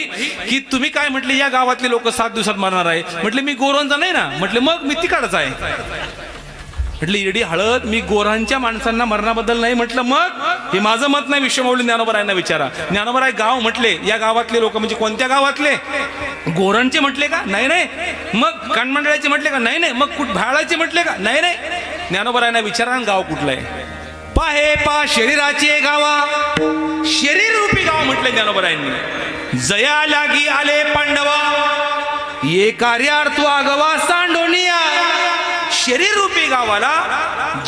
B: की तुम्ही काय म्हटले या गावातले लोक 7 दिवसात मरणार आहे. म्हटले मी गोरांचा नाही ना. म्हटले मग मी तिकडचा आहे. म्हटलं इरडी हळद, मी गोरांच्या माणसांना मरणाबद्दल नाही म्हटलं. मग हे माझं मत नाही, विश्वमौली ज्ञानोबरायांना विचारा. ज्ञानोबराय गाव म्हटले, या गावातले लोक म्हणजे कोणत्या गावातले? गोरांचे म्हटले का? नाही नाही. मग कानमंडळाचे म्हटले का? नाही नाही. मग भाळाचे म्हटले का? नाही नाही. ज्ञानोबरायांना विचारा गाव कुठलं आहे. पाहे पा शरीराचे गावा, शरीर रूपी गाव म्हटले ज्ञानोबरायांनी. जया लागी आले पांडवा, ये कार्यार्थ आगवा सांडोनिया. शरीर रूपी गावाला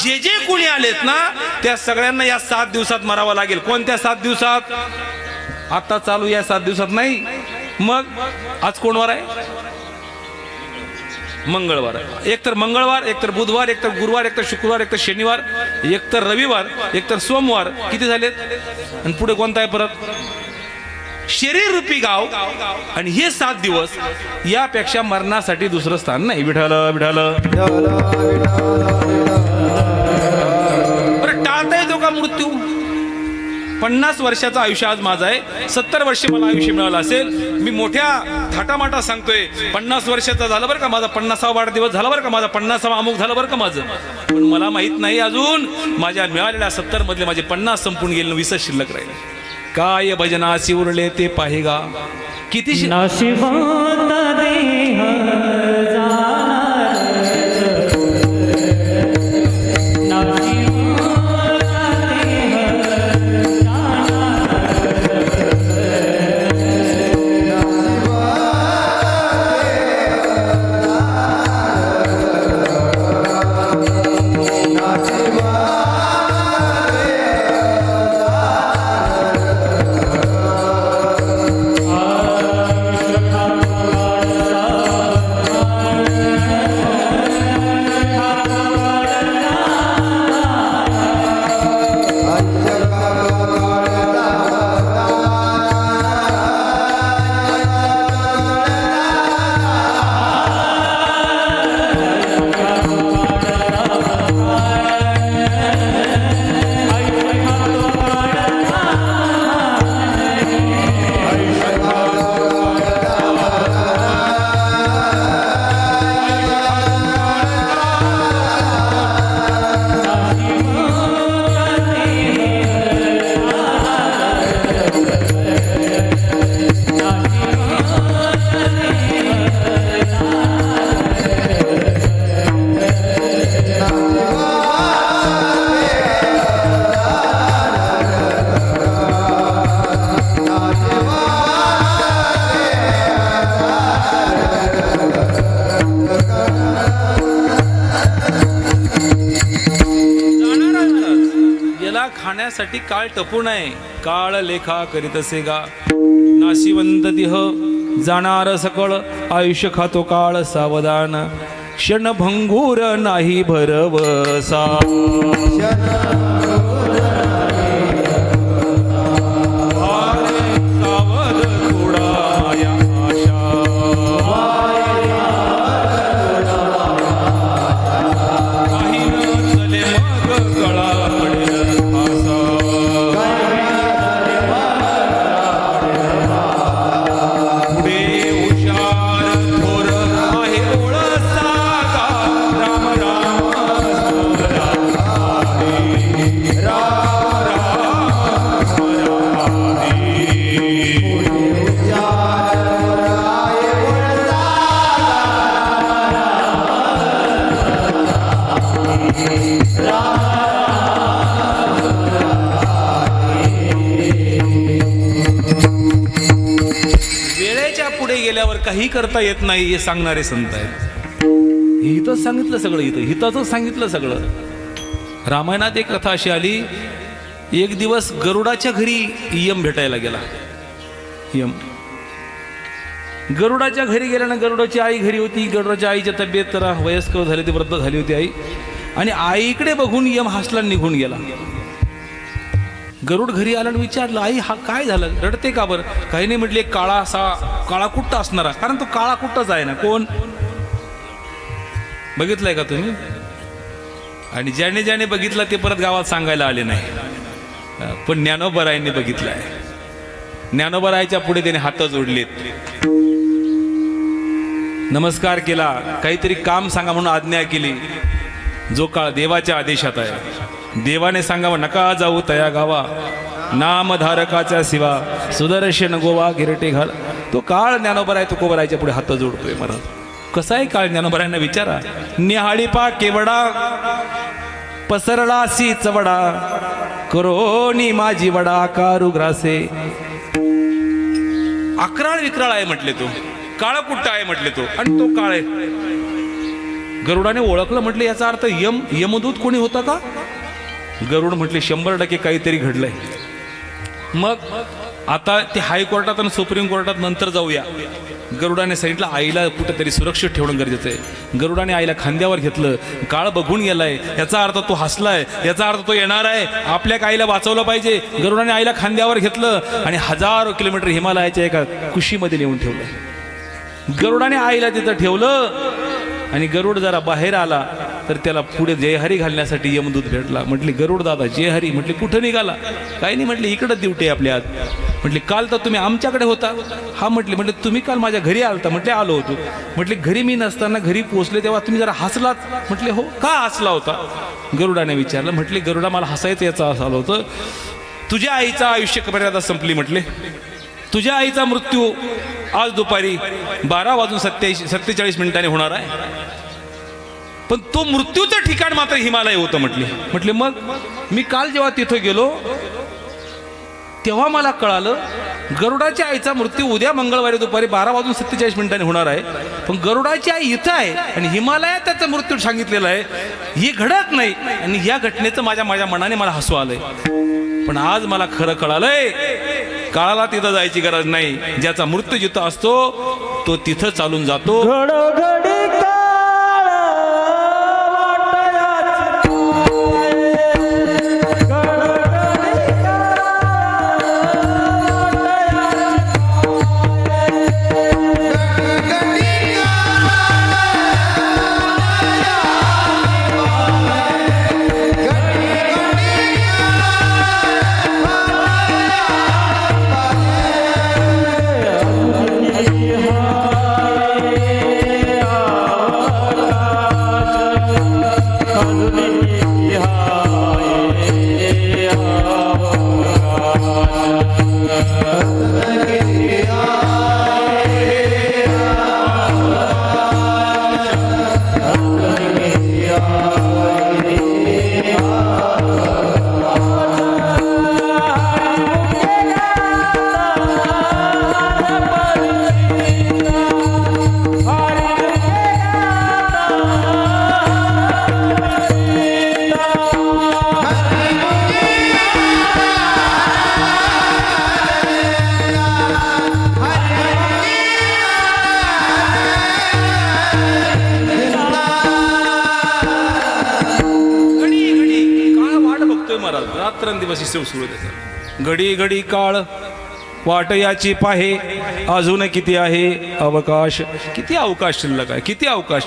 B: जे जे कोणी आलेत ना त्या सगळ्यांना या 7 दिवसात मरावं लागेल. कोणत्या 7 दिवसात? आता चालू या 7 दिवसात नाही. मग आज कोण वार आहे? मंगळवार. एक तर मंगळवार, एक तर बुधवार, एक तर गुरुवार, एक तर शुक्रवार, एक तर शनिवार, एक तर रविवार, एक तर सोमवार. किती झालेत? आणि पुढे कोणता आहे परत? शरीर रूपी गाव. आणि हे 7 दिवस यापेक्षा मरणासाठी दुसरं स्थान नाही. विठाल विठाल. बरं टाळता येतो का मृत्यू? 50 वर्षाचं आयुष्य आज माझं आहे. 70 वर्ष मला आयुष्य मिळालं असेल. मी मोठ्या थाटामाटा सांगतोय 50 वर्षाचा झालं बरं का माझा, 50वा वाढदिवस झाला बरं का माझा, 50वा अमुक झालं बरं का माझं. पण मला माहित नाही अजून माझ्या मिळालेल्या 70 मधले माझे 50 संपून गेले, 20 शिल्लक राहिले. काय भजनासी उरले ते पाहेगा. किती
A: नशिबात देह जाणार, नशिबात देह
B: खाण्यासाठी काळ टपू नये. काळ लेखा करीत असे गा. नाशिवंत देह जाणार सकळ, आयुष्य खातो काळ सावधान. क्षणभंगूर नाही भरवसा. काही करता येत नाही हे सांगणारे संत आहेत. हे इथंच सांगितलं सगळं, इथं हिताचंच सांगितलं सगळं. रामायणात एक कथा अशी आली, एक दिवस गरुडाच्या घरी यम भेटायला गेला. यम गरुडाच्या घरी गेल्यानं गरुडाची आई घरी होती. गरुडाच्या आईची तब्येत जरा वयस्कर झाली होती, वृद्ध झाली होती आई. आणि आईकडे बघून यम हसला, निघून गेला. गरुड घरी आला आणि विचारलं, आई हा काय झालं, रडते का बरं? काही नाही म्हटले, काळा कुट्ट असणारा, कारण तो काळा कुट्टच आहे ना. कोण बघितलंय का तुम्ही? आणि ज्याने ज्याने बघितलं ते परत गावात सांगायला आले नाही, पण ज्ञानोबरायांनी बघितलंय. ज्ञानोबरायाच्या पुढे त्याने हात जोडलेत, नमस्कार केला, काहीतरी काम सांगा म्हणून आज्ञा केली. जो काळ देवाच्या आदेशात आहे, देवाने सांगावं नका जाऊ तया गावा, नामधारकाच्या शिवा सुदर्शन गोवा गिरटे घाल. तो काळ ज्ञानोबराय तुकोबरायच्या पुढे हात जोडतोय. महाराज कसा आहे काळ? ज्ञानोबरायांना विचारा. निहाळी पा केवडा पसरलासी चवडा, करोनी माझी वडा कारू ग्रासे. अकराळ विक्राळ आहे म्हटले तो, काळ कुट्ट आहे म्हटले तो, आणि तो काळ आहे. गरुडाने ओळखलं, म्हटले याचा अर्थ यमदूत कोणी होता का? गरुड म्हटले 100% काहीतरी घडलंय. मग आता ते हायकोर्टात आणि सुप्रीम कोर्टात नंतर जाऊया. गरुडाने सांगितलं आईला कुठेतरी सुरक्षित ठेवणं गरजेचं आहे. गरुडाने आईला खांद्यावर घेतलं, काळ बघून गेलाय, याचा अर्थ तो हसलाय, याचा अर्थ तो येणार आहे, आपल्या आईला वाचवलं पाहिजे. गरुडाने आईला खांद्यावर घेतलं आणि 1000 किलोमीटर हिमालयाच्या एका कुशीमध्ये नेऊन ठेवलं. गरुडाने आईला तिथं ठेवलं आणि गरुड जरा बाहेर आला तर त्याला पुढे जयहरी घालण्यासाठी यमदूत भेटला. म्हटले गरुड दादा जयहरी. म्हटले कुठं निघाला? काही नाही म्हटले, इकडं ड्युटी आपल्या आत. म्हटले काल तर तुम्ही आमच्याकडे होता? हा म्हटले तुम्ही काल माझ्या घरी आलता? म्हटले आलो होतो. म्हटले घरी मी नसताना घरी पोहोचले तेव्हा तुम्ही जरा हसलात? म्हटले हो. का हसला होता? गरुडाने विचारलं. म्हटले गरुडा मला हसायचं याचं असं आलं होतं, तुझ्या आईचं आयुष्य मर्यादा संपली. म्हटले तुझ्या आईचा मृत्यू आज दुपारी 12:47 होणार आहे, पण तो मृत्यूचं ठिकाण मात्र हिमालय होतं. म्हटले मग मी काल जेव्हा तिथं गेलो तेव्हा मला कळालं गरुडाच्या आईचा मृत्यू उद्या मंगळवारी दुपारी 12:47 होणार आहे, पण गरुडाची आई इथं आहे आणि हिमालयात त्याचा मृत्यू सांगितलेला आहे. हे घडत नाही आणि या घटनेचं माझ्या मनाने मला हसू आलंय. पण आज मला खरं कळालंय, काळाला तिथं जायची गरज नाही. ज्याचा मृत्यू जिथं असतो तो तिथं चालून जातो.
A: घडोघडी काळ वाटयाची
B: रात्रंदिवस सुरू आहे. घडी घडी काळ वाट याची पाहे, अजून किती आहे अवकाश. किती अवकाश शिल्लक आहे, किती अवकाश.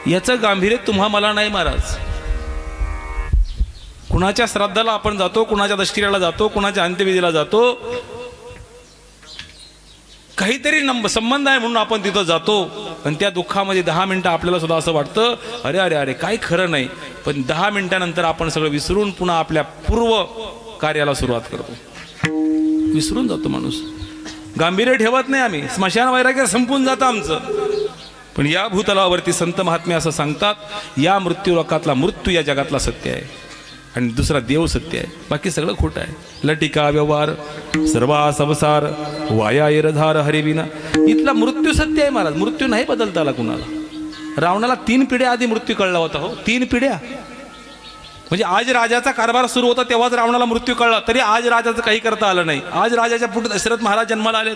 B: याचं गांभीर्य तुम्हा मला नाही महाराज. कुणाच्या श्राद्धाला आपण जातो, कुणाच्या दशकिऱ्याला जातो, कुणाच्या अंत्यविधीला जातो, काहीतरी संबंध आहे म्हणून आपण तिथं जातो. आणि त्या दुःखामध्ये 10 मिनिटं आपल्याला सुद्धा असं वाटतं अरे अरे अरे काय खरं नाही. पण 10 मिनिटानंतर आपण सगळं विसरून पुन्हा आपल्या पूर्व कार्याला सुरुवात करतो. विसरून जातो माणूस, गांभीर्य ठेवत नाही आम्ही. स्मशान वैराग्य संपून जातं आमचं. पण या भूतलावरती संत महात्मे असं सांगतात, या मृत्यूलोकातला मृत्यू या जगातला सत्य आहे. आणि दुसरा देव सत्य आहे, बाकी सगळं खोटं आहे. लटिका व्यवहार सर्वा संसार वाया एरधार हरिविना. इथला मृत्यू सत्य आहे महाराज, मृत्यू नाही बदलता आला कुणाला. रावणाला 3 पिढ्या आधी मृत्यू कळला होता. हो 3 पिढ्या. म्हणजे आज राजाचा कारभार सुरू होता तेव्हाच रावणाला मृत्यू कळला, तरी आज राजाचं काही करता आलं नाही. आज राजाच्या पोटी दशरथ महाराज जन्माला आलेत,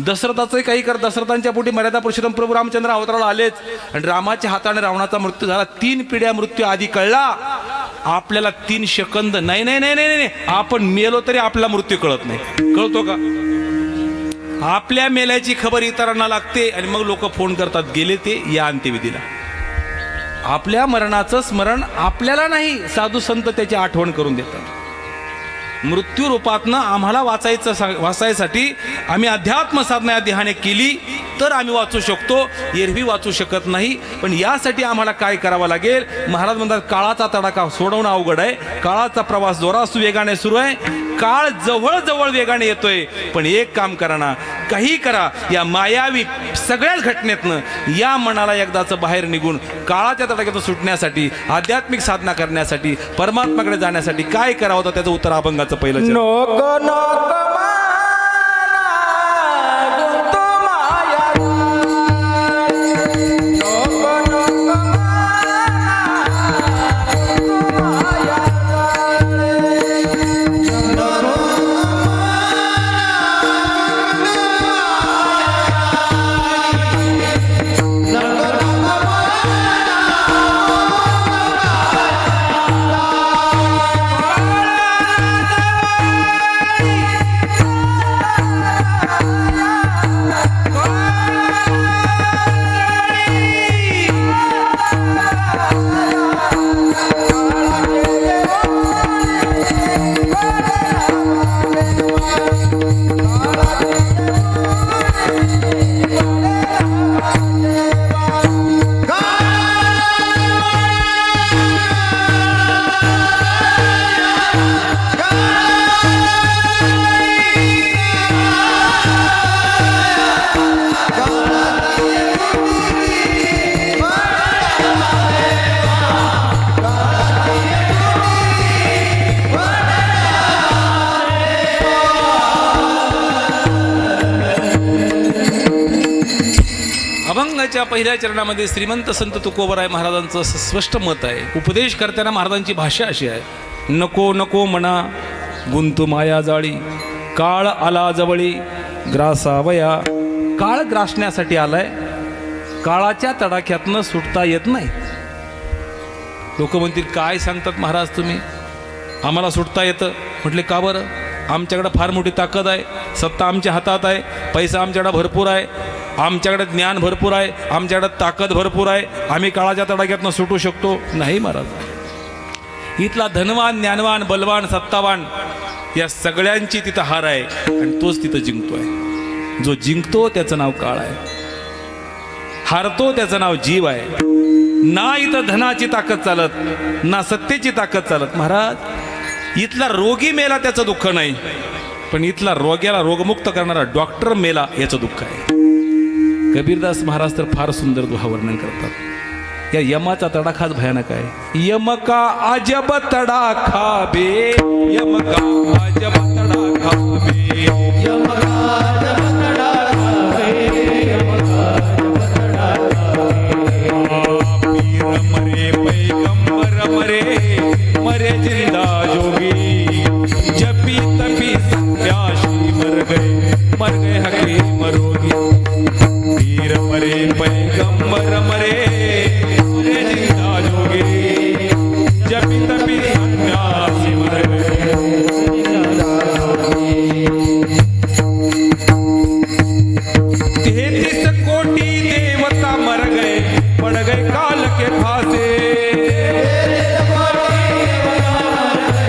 B: दशरथाचंही काही दशरथांच्या पोटी मर्यादा पुरुषोत्तम प्रभू रामचंद्र अवतराला आलेच, आणि रामाच्या हाताने रावणाचा मृत्यू झाला. 3 पिढ्या मृत्यू आधी कळला. आपल्याला 3 सेकंद नाही नाही नाही नाही नाही आपण मेलो तरी आपला मृत्यू कळत नाही. कळतो का? आपल्या मेल्याची खबर इतरांना लागते आणि मग लोक फोन करतात, गेले ते या अंत्यविधीला. आपल्या मरणाचं स्मरण आपल्याला नाही, साधू संत त्याची आठवण करून देतात. मृत्यू रूपातनं आम्हाला वाचायसाठी आम्ही अध्यात्म साधना या देहाने केली तर आम्ही वाचू शकतो, एरवी वाचू शकत नाही. पण यासाठी आम्हाला काय करावं लागेल? महाराज म्हणतात काळाचा तडाखा सोडवणं अवघड आहे. काळाचा प्रवास जोरात वेगाने सुरू आहे. काळ जवळ जवळ वेगाने येतोय. पण एक काम करा ना, काही करा, या मायावी सगळ्याच घटनेतनं या मनाला एकदाचं बाहेर निघून काळाच्या तडाख्यातून सुटण्यासाठी, आध्यात्मिक साधना करण्यासाठी, परमात्माकडे जाण्यासाठी काय करावं होतं त्याचं उत्तर अभंगाचं पहिलं चरण.
A: नको नको माना गुंतू माया जाळी. नको नको माना गुंतू माया
B: अभंगाच्या पहिल्या चरणामध्ये श्रीमंत संत तुकोबराय महाराजांचं स्पष्ट मत आहे. उपदेश करताना महाराजांची भाषा अशी आहे, नको नको म्हणा गुंतू माया जाळी. काळ आला जवळी ग्रासावया. काळ ग्रासण्यासाठी आलाय, काळाच्या तडाख्यातनं सुटता येत नाही. लोक म्हणतील काय सांगतात महाराज तुम्ही, आम्हाला सुटता येतं. म्हटले का बरं? आमच्याकडे फार मोठी ताकद आहे, सत्ता आमच्या हातात आहे, पैसा आमच्याकडे भरपूर आहे, आमच्याकडे ज्ञान भरपूर आहे, आमच्याकडे ताकद भरपूर आहे, आम्ही काळाच्या तडाख्यातनं सुटू शकतो. नाही महाराज, इथला धनवान, ज्ञानवान, बलवान, सत्तावान या सगळ्यांची तिथं हार आहे आणि तोच तिथं जिंकतोय. जो जिंकतो त्याचं नाव काळ आहे, हारतो त्याचं नाव जीव आहे. ना इथं धनाची ताकद चालत, ना सत्तेची ताकद चालत. महाराज इथला रोगी मेला त्याचं दुःख नाही, पण इथला रोग्याला रोगमुक्त करणारा डॉक्टर मेला याचं दुःख आहे. कबीरदास महाराज तर फार सुंदर दुहा वर्णन करतात. या यमाचा तडाखाच भयानक आहे. यम का अजब तडाखा बे, यम का अजब तडाखा बे, यम का अजब तडाखा बे, यम का अजब तडाखा बे. पीर मरे पैगंबर मरे, मरे जिंदा जोगी, जपी तपी सत्याशी मर गए हकीम रोगी. पीर मरे पैगंबर मरे, मरे जिंदा जोगी, जपी तपी सन्यासी मर गए. 33 कोटी देवता मर गए, पड़ गए काल के फांसे. 33 कोटी देवता मर गए,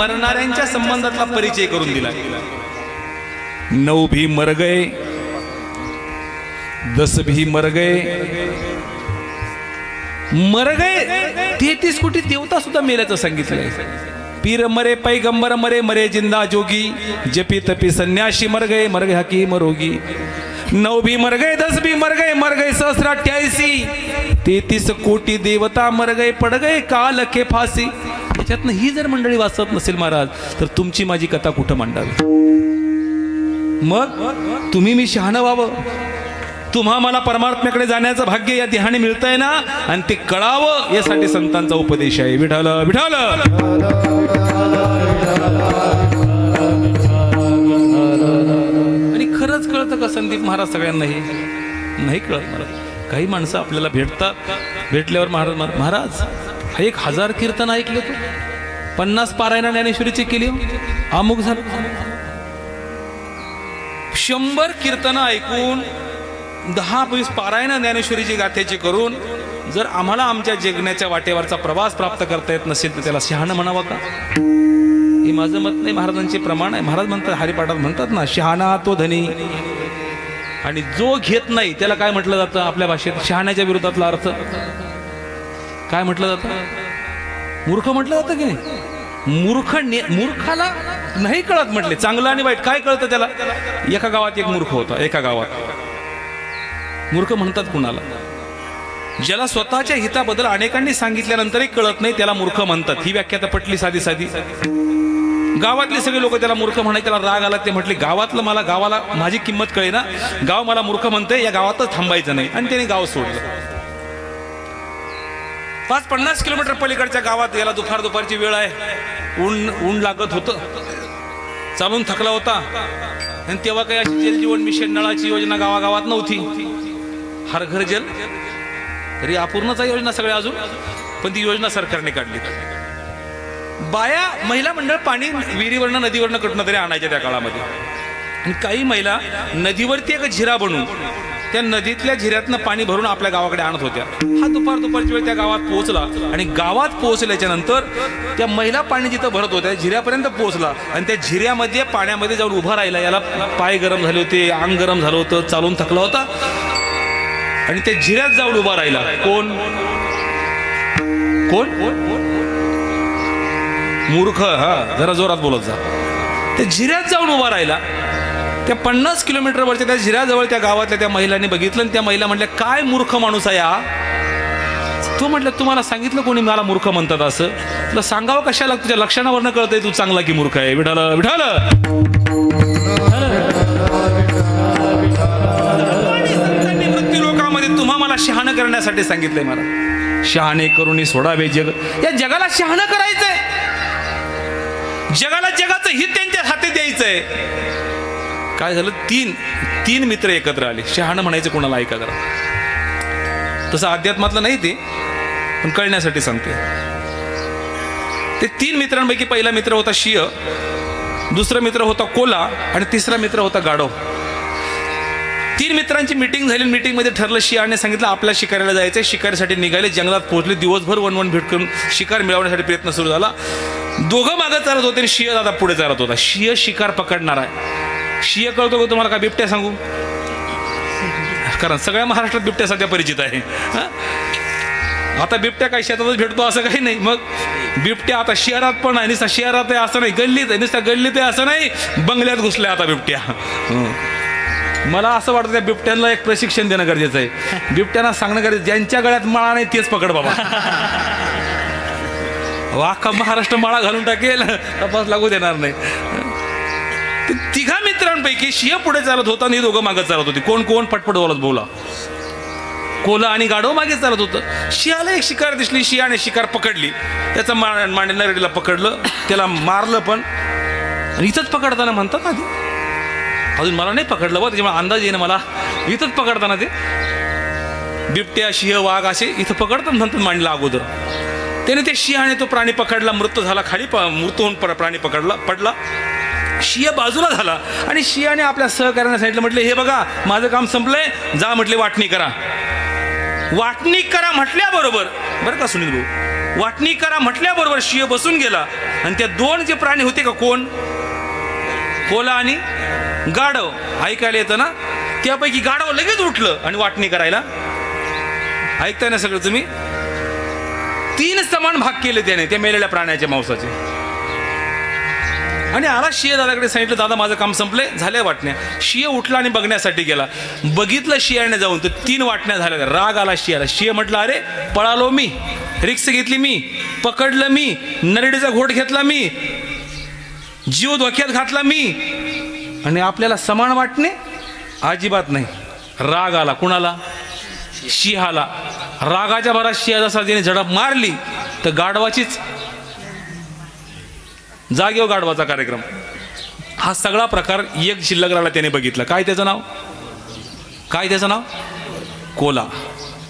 B: मरणाऱ्यांच्या संबंधातला परिचय करून दिला. 9 भी मर गए 10 भी मर गए. मर गए 33 कोटी देवता सुद्धा मेल्याचं सांगितलंय. पीर मरे पैगंबर मरे मरे जिंदा जोगी जपी तपी संन्यासी मर गए हकीम रोगी. 9 भी मर गए 10 भी मर गए सहस्राठ्याऐंशी. 33 कोटी देवता मर गए पड गए काल के फासी. याच्यातनं ही जर मंडळी वाचत नसेल महाराज तर तुमची माझी कथा कुठं मांडावी. मग तुम्ही मी शहाणं व्हावं, तुम्हा मला परमात्म्याकडे जाण्याचं भाग्य या देहाने मिळतंय ना, आणि ते कळावं यासाठी संतांचा उपदेश आहे. विठाल विठाल. आणि खरंच कळतं का संदीप महाराज सगळ्यांनाही नाही कळत महाराज. काही माणसं आपल्याला भेटल्यावर महाराज 1000 कीर्तन ऐकले तू, 50 पारायण ज्ञानेश्वरीची केली, अमुक झालं. 100 कीर्तन ऐकून 10-20 पारायण ज्ञानेश्वरीची गाथेची करून जर आम्हाला आमच्या जगण्याच्या वाटेवरचा प्रवास प्राप्त करता येत नसेल तर त्याला शहाणं म्हणावं का? हे माझं मत नाही, महाराजांचे प्रमाण आहे. महाराज म्हणतात, हरिपाठात म्हणतात ना, शहाणा तो धनी. आणि जो घेत नाही त्याला काय म्हटलं जातं आपल्या भाषेत? शहाण्याच्या विरोधातला अर्थ काय म्हटलं जातं? मूर्ख म्हटलं जातं की नाही? मूर्खाला नाही कळत म्हटले. चांगलं आणि वाईट काय कळतं त्याला? एका गावात एक मूर्ख होता. एका गावात मूर्ख म्हणतात कुणाला? ज्याला स्वतःच्या हिताबद्दल अनेकांनी सांगितल्यानंतरही कळत नाही त्याला मूर्ख म्हणतात. ही व्याख्या तर पटली साधी साधी. गावातले सगळे लोक त्याला मूर्ख म्हणायचे. त्याला राग आला. ते म्हटले, गावाला माझी किंमत कळे ना, गाव मला मूर्ख म्हणते, या गावातच थांबायचं नाही. आणि त्याने गाव सोडलं. 50 किलोमीटर पलीकडच्या गावात गेला. दुपारची वेळ आहे, ऊन लागत होतं, चालून थकला होता. आणि तेव्हा काही अशी जल जीवन मिशन नळाची योजना गावागावात नव्हती. हर घर जल तरी अपूर्णच आहे योजना सगळ्या अजून, पण ती योजना सरकारने काढली. बाया महिला मंडळ पाणी विहिरीवरनं नदीवरनं कुठनं तरी आणायच्या त्या काळामध्ये. आणि काही महिला नदीवरती एक झिरा बनवून त्या नदीतल्या झिऱ्यातनं पाणी भरून आपल्या गावाकडे आणत होत्या. हा दुपारची वेळ त्या गावात पोहोचला. आणि गावात पोहोचल्याच्या नंतर त्या महिला पाणी जिथं भरत होत्या झिऱ्यापर्यंत पोहोचला. आणि त्या झिऱ्यामध्ये पाण्यामध्ये जाऊन उभा राहिला. याला पाय गरम झाले होते, अंग गरम झालं होतं, चालून थकला होता. आणि त्या झिऱ्यात जाऊन उभा राहिला. कोण? मूर्ख. हा, जरा जोरात बोलत जा. त्या झिऱ्यात जाऊन उभा राहिला. त्या 50 किलोमीटरवरच्या त्या झिऱ्याजवळ त्या गावातल्या त्या महिलांनी बघितलं. आणि त्या महिला म्हटल्या, काय मूर्ख माणूस आहे हा? तो म्हटलं, तुम्हाला सांगितलं कोणी मला मूर्ख म्हणतात असं? तुला सांगावं कशाला? तुझ्या लक्षणावरनं कळतंय तू चांगला की मूर्ख आहे. विठाल विठाल. मृत्यू लोकामध्ये तुम्हा मला शहाणं करण्यासाठी सांगितलंय. मला शहाणे करून सोडावे जग. या जगाला शहाणं करायचंय. जगाला जगाचं हित त्यांच्या हाती द्यायचंय. काय झालं? तीन मित्र एकत्र आले. शहाणं म्हणायचं कोणाला? ऐका जरा. तसं अध्यात्मातलं नाही ते, पण कळण्यासाठी सांगते. ते 3 मित्रांपैकी पहिला मित्र होता शिय, दुसरा मित्र होता कोला, आणि तिसरा मित्र होता गाढव. 3 मित्रांची मीटिंग झाली. मीटिंगमध्ये ठरलं, शियाने सांगितलं आपल्या शिकारीला जायचंय. शिकारीसाठी निघाले. जंगलात पोहोचले. दिवसभर वन भेट करून शिकार मिळवण्यासाठी प्रयत्न सुरू झाला. दोघं मागं चालत होते आणि शिय दादा पुढे चालत होता. शिय शिकार पकडणार आहे. शिय कळतो का तुम्हाला? का बिबट्या सांगू? कारण सगळ्या महाराष्ट्रात बिबट्या सध्या परिचित आहे. आता बिबट्या काही शेतातच भेटतो असं काही नाही. मग बिबट्या आता शहरात पण आहे. नुसता शहरात आहे असं नाही, गल्लीत आहे. नुसत्या गल्लीत आहे असं नाही, बंगल्यात घुसल्या आता बिबट्या. मला असं वाटतं त्या बिबट्यांना एक प्रशिक्षण देणं गरजेचं आहे. बिबट्यांना सांगणं गरजेचं, ज्यांच्या गळ्यात माळा नाही तेच पकड बाबा. अख्खा महाराष्ट्र माळा घालून टाकेल, तपास लागू देणार नाही. 3 मित्रांपैकी शिय पुढे चालत होता आणि दोघं मागे चालत होती. कोण? पटपट बोला. कोला आणि गाढव मागे चालत होतं. शियाला एक शिकार दिसली. शियाने शिकार पकडली. त्याचं नरडीला पकडलं, त्याला मारलं. पण इथंच पकडताना म्हणतात ना, अजून मला नाही पकडलं बा, त्याच्यामुळे अंदाज येईन मला. इथंच पकडताना ते बिबट्या, शिह, वाघ असे इथं पकडतात म्हणतात मांडला अगोदर. त्याने ते शियाने तो प्राणी पकडला. मृत झाला. खाली मृत होऊन प्राणी पडला. शिय बाजूला झाला. आणि शियाने आपल्या सहकार्याने सांगितलं, म्हटलं हे बघा माझं काम संपलंय, जा म्हटले वाटणी करा. वाटणी करा म्हटल्याबरोबर, बरं का सुनील भाऊ, वाटणी करा म्हटल्याबरोबर शिय बसून गेला. आणि त्या दोन जे प्राणी होते का कोण, कोला आणि गाढव, ऐकायला येतं ना, त्यापैकी गाढव लगेच उठलं आणि वाटणी करायला. ऐकताय ना सगळं तुम्ही. 3 समान भाग केले त्याने त्या मेलेल्या प्राण्याच्या मांसाचे. आणि आला शिय दादाकडे, सांगितलं दादा माझं काम संपलंय, झाल्या वाटण्या. शिय उठला आणि बघण्यासाठी गेला. बघितलं शियाने जाऊन तर 3 वाटण्या झाल्या. राग आला शियाला. शिय म्हटलं अरे पळालो मी, रिक्स घेतली मी, पकडलं मी, नरडीचा घोट घेतला मी, जीव धोक्यात घातला मी, आणि आपल्याला समान वाटणे अजिबात नाही. राग आला कुणाला, शिहाला. रागाच्या भरात शिया जसा त्याने झडप मारली तर गाढवाचीच जागेवर गाढवाचा कार्यक्रम. हा सगळा प्रकार एक शिल्लक राहिला त्याने बघितला. काय त्याचं नाव, काय त्याचं नाव, कोला.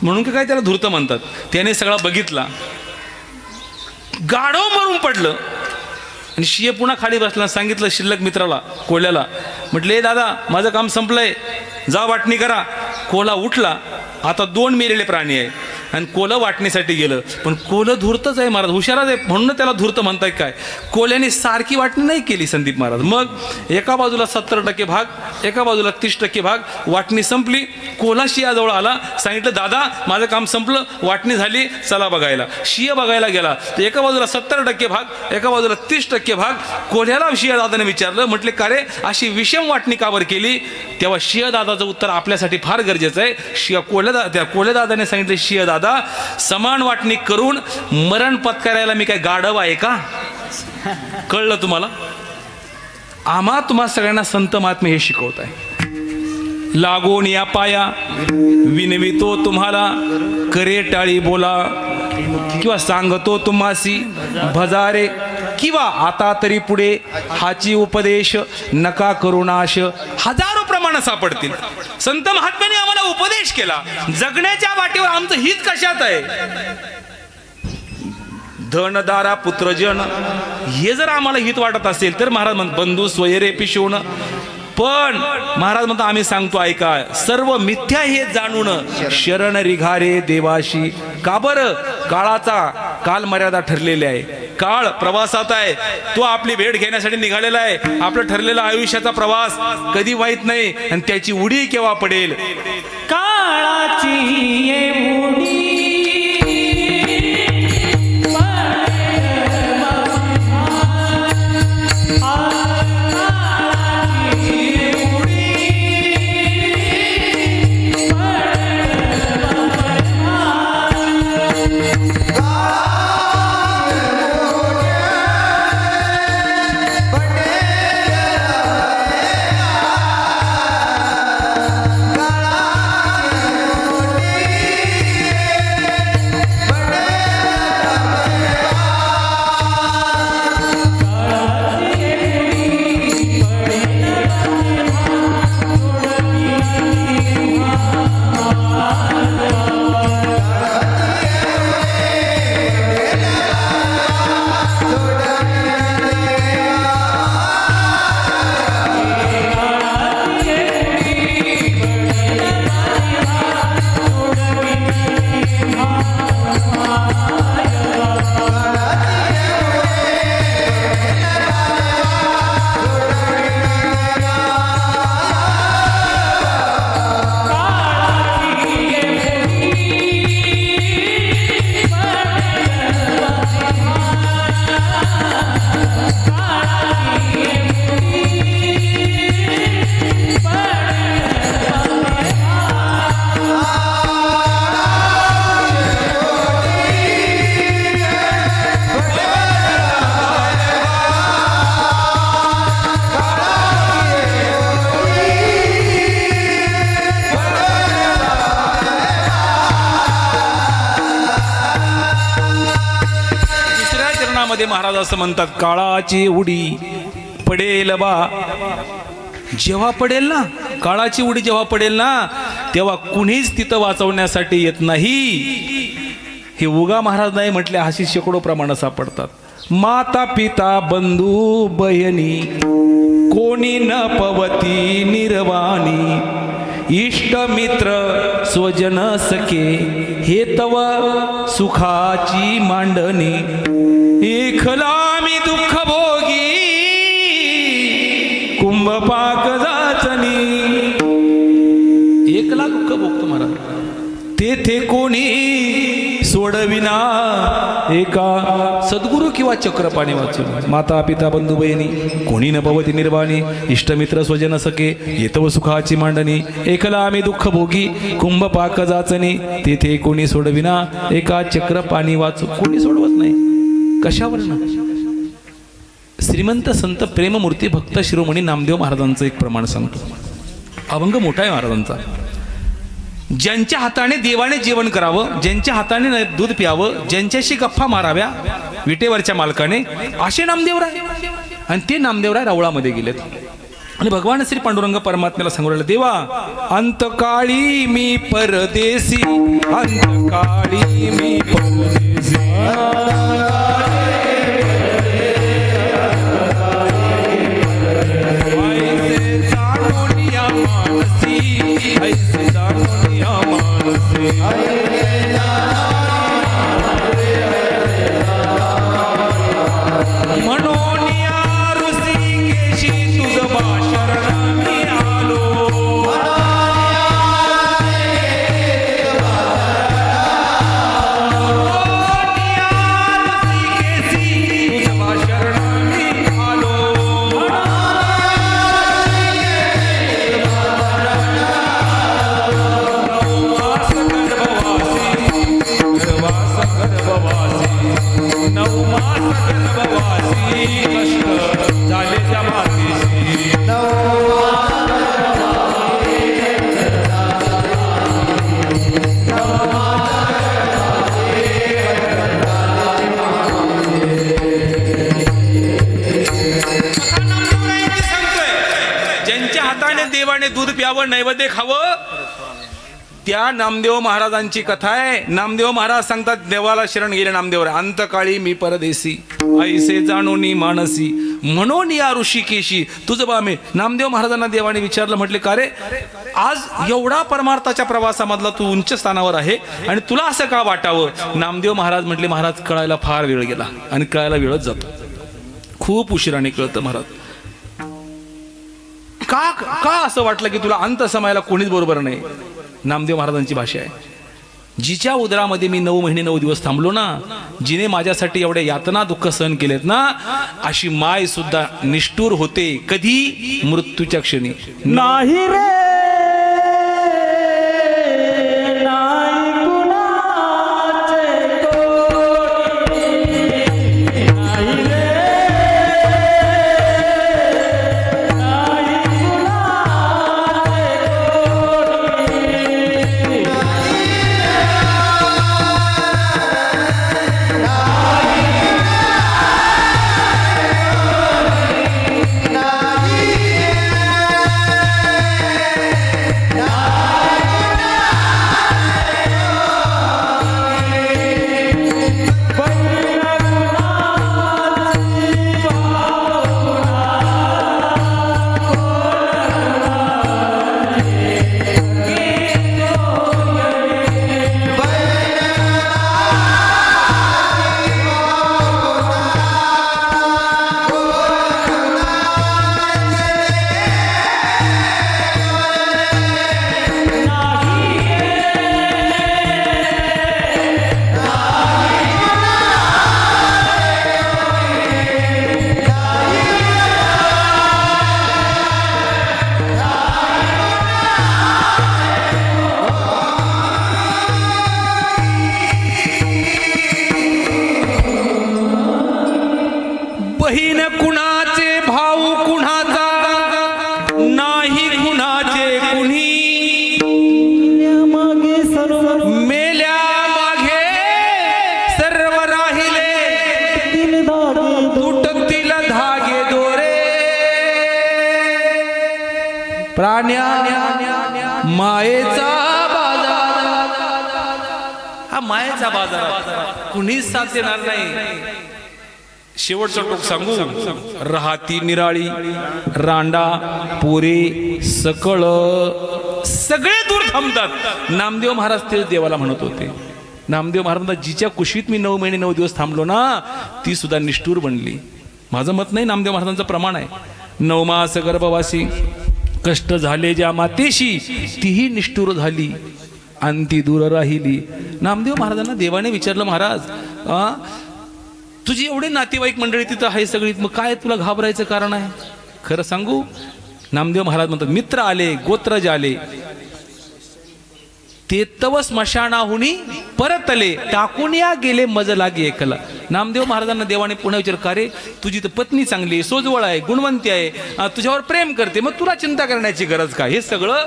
B: म्हणून की काय त्याला धूर्त म्हणतात. त्याने सगळा बघितला, गाढव मरून पडलं. आणि शिय पुन्हा खाली बसला. सांगितलं शिल्लक मित्राला कोल्याला, म्हटलं ए दादा माझं काम संपलंय, जा वाटणी करा. कोला उठला. आता 2 मेलेले प्राणी आहे आणि कोलं वाटणीसाठी गेलं. पण कोलं धूर्तच आहे महाराज, हुशारच आहे, म्हणून त्याला धूर्त म्हणताय काय. कोल्याने सारखी वाटणी नाही केली संदीप महाराज. मग एका बाजूला 70% भाग, एका बाजूला 30% भाग. वाटणी संपली. कोला शियाजवळ आला. सांगितलं दादा माझं काम संपलं, वाटणी झाली, चला बघायला. शिय बघायला गेला तर एका बाजूला 70% भाग, एका बाजूला 30% भाग. कोल्याला शिया दादाने विचारलं, म्हटले का रे अशी विषम वाटणी का बरं केली. तेव्हा शिय दादाचं उत्तर आपल्यासाठी फार गरजेचं आहे. त्या कोल्या दादाने सांगितले, शिय दादा समान वाटणी करून मरण पत्करायला मी काय गाढव आहे का. कळलं तुम्हाला. आम्हा तुम्हा सगळ्यांना संत महात्मे हे शिकवत आहे. लागून या पाया विनवितो तुम्हाला, करे टाळी बोला किंवा सांगतो तुम्हासी भजारे, किंवा आता तरी पुढे हाची उपदेश नका करू नाश. हजारो प्रमाण सापडतील. संत महात्म्याने आम्हाला उपदेश केला. जगण्याच्या वाटेवर आमचं हित कशात आहे. धनदारा पुत्रजन हे जर आम्हाला हित वाटत असेल तर महाराज म्हणतात बंधू स्वयरे पिशवण. पण महाराज म्हणतात आम्ही सांगतो ऐका, सर्व मिथ्या हे जाणून शरण रिघारे देवाशी. का बरं, काळाचा काल मर्यादा ठरलेली आहे. काळ प्रवासात आहे, तो आपली भेट घेण्यासाठी निघालेला आहे. आपलं ठरलेला आयुष्याचा प्रवास कधी माहित नाही आणि त्याची उडी केव्हा पडेल.
A: काळाची ये उडी
B: महाराज असं म्हणतात, काळाची उडी पडेल बा. जेव्हा पडेल ना, काळाची उडी जेव्हा पडेल ना, तेव्हा कुणीच तिथं वाचवण्यासाठी येत नाही. हे उगा महाराज नाही म्हटले, अशी शेकडो प्रमाण सापडतात. माता पिता बंधू बहिणी कोणी न पवती निर्वाणी, इष्ट मित्र स्वजन सखे हे तव सुखाची मांडणी. एकला आम्ही दुःख भोगी कुंभपाक जाचनी. एकला दुःख भोगतो महाराज, तेथे कोणी सोडविना एका सद्गुरु किंवा चक्रपाणी वाचून. माता पिता बंधू बहिणी कोणी न पवती निर्वाणी, इष्टमित्र स्वजन सखे येतव सुखाची मांडणी. एकला आम्ही दुःख भोगी कुंभपाक जाचनी, तेथे कोणी सोडविना एका चक्रपाणी वाचू. कोणी सोडवत नाही. कशावर ना? श्रीमंत संत प्रेममूर्ती भक्त शिरोमणी नामदेव महाराजांचं एक प्रमाण सांगतो. अभंग मोठा आहे महाराजांचा. ज्यांच्या हाताने देवाने जेवण करावं, ज्यांच्या हाताने दूध प्यावं, ज्यांच्याशी गप्पा माराव्या विटेवरच्या मालकाने, असे नामदेवराय. आणि ते नामदेवराय रावळामध्ये गेलेत. आणि भगवान श्री पांडुरंग परमात्म्याला सांगू लागले, देवा अंतकाळी मी परदेशी, अंतकाळी मी परदेशी. ऐसे जाणून या मानसी, म्हणून या ऋषिकेशी तुझं शरणामी आलो. ज्यांच्या हाताने देवाने दूध प्यावं, नैवेद्य खावं, त्या नामदेव महाराजांची कथा आहे. नामदेव महाराज सांगतात, देवाला शरण गेले नामदेव, अंतकाळी मी परदेशी, ऐसे जाणोनी मानसी, म्हणून या ऋषिकेशी तुझं बामे. नामदेव महाराजांना देवाने विचारलं, म्हटले का रे आज एवढा परमार्थाच्या प्रवासामधला तू उंच स्थानावर आहे आणि तुला असं का वाटावं? नामदेव महाराज म्हटले, महाराज कळायला फार वेळ गेला आणि कळायला वेळच जातो, खूप उशिराने कळतं महाराज. का असं वाटलं की तुला अंत समायला कोणीच बरोबर नाही? नामदेव महाराजांची भाषा आहे, जिच्या उदरामध्ये मी 9 महिने 9 दिवस थांबलो ना, जिने माझ्यासाठी एवढ्या यातना दुःख सहन केलेत ना, अशी माय सुद्धा निष्ठुर होते. कधी? मृत्यूच्या क्षणी.
A: नाही रे नाही कुणाचे कोणी, नाही रे नाही
B: बहीण कुणाचे, भाऊ कुणाचा, नाही कुणाचे कुणी, मेल्या मागे सर्व राहिले, तुटतील धागे दोरे. प्राण्या मायेचा बाजार, हा मायेचा बाजार कुणीच साथ देणार नाही. शेवटचं टोक सांगू, राहती निराळी, रांडा पोरे सकळ सगळे दूर थांबतात. नामदेव महाराज ते देवाला म्हणत होते. नामदेव महाराज जिच्या कुशीत मी 9 महिने 9 दिवस थांबलो ना, ती सुद्धा निष्ठूर बनली. माझं मत नाही, नामदेव महाराजांचं प्रमाण आहे. 9 मास गर्भवासी कष्ट झाले ज्या मातेशी तीही निष्ठुर झाली अंती दूर राहिली. नामदेव महाराजांना देवाने विचारलं, महाराज तुझी एवढी नातेवाईक मंडळी तिथं आहे सगळी, मग काय तुला घाबरायचं कारण आहे? खरं सांगू, नामदेव महाराज म्हणतात, मित्र आले गोत्रज आले ते तव स्मशानाहुनी परतले टाकून या गेले मज लागे एकला. नामदेव महाराजांना देवाने पुन्हा विचार, का रे तुझी तर पत्नी चांगली सोजवळ आहे, गुणवंती आहे, तुझ्यावर प्रेम करते, मग तुला चिंता करण्याची गरज काय? हे सगळं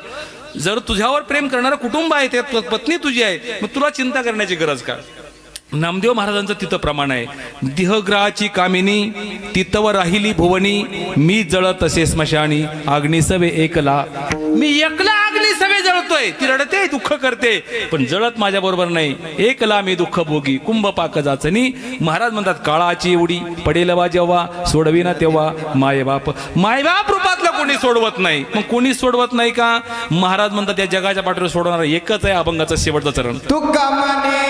B: जर तुझ्यावर प्रेम करणारं कुटुंब आहे, त्यात पत्नी तुझी आहे, मग तुला चिंता करण्याची गरज काय? नामदेव महाराजांचं तिथं प्रमाण आहे. देहग्रहाची कामिनी तिथवर राहिली भुवनी मी जळत असे स्मशानी अग्निसवे एकला. मी एकला अग्निसवे जळतोय, ती रडते दुःख करते पण जळत माझ्या बरोबर नाही. एकला मी दुःख भोगी कुंभ पाक जाचनी. महाराज म्हणतात, काळाची उडी पडेल वा जेव्हा सोडविना तेव्हा मायबाप. मायबाप रूपातला कोणी सोडवत नाही. मग कोणी सोडवत नाही का? महाराज म्हणतात, या जगाच्या पाठीवर सोडवणारा एकच आहे, अभंगाचं शेवटचं चरण.
C: तुका म्हणे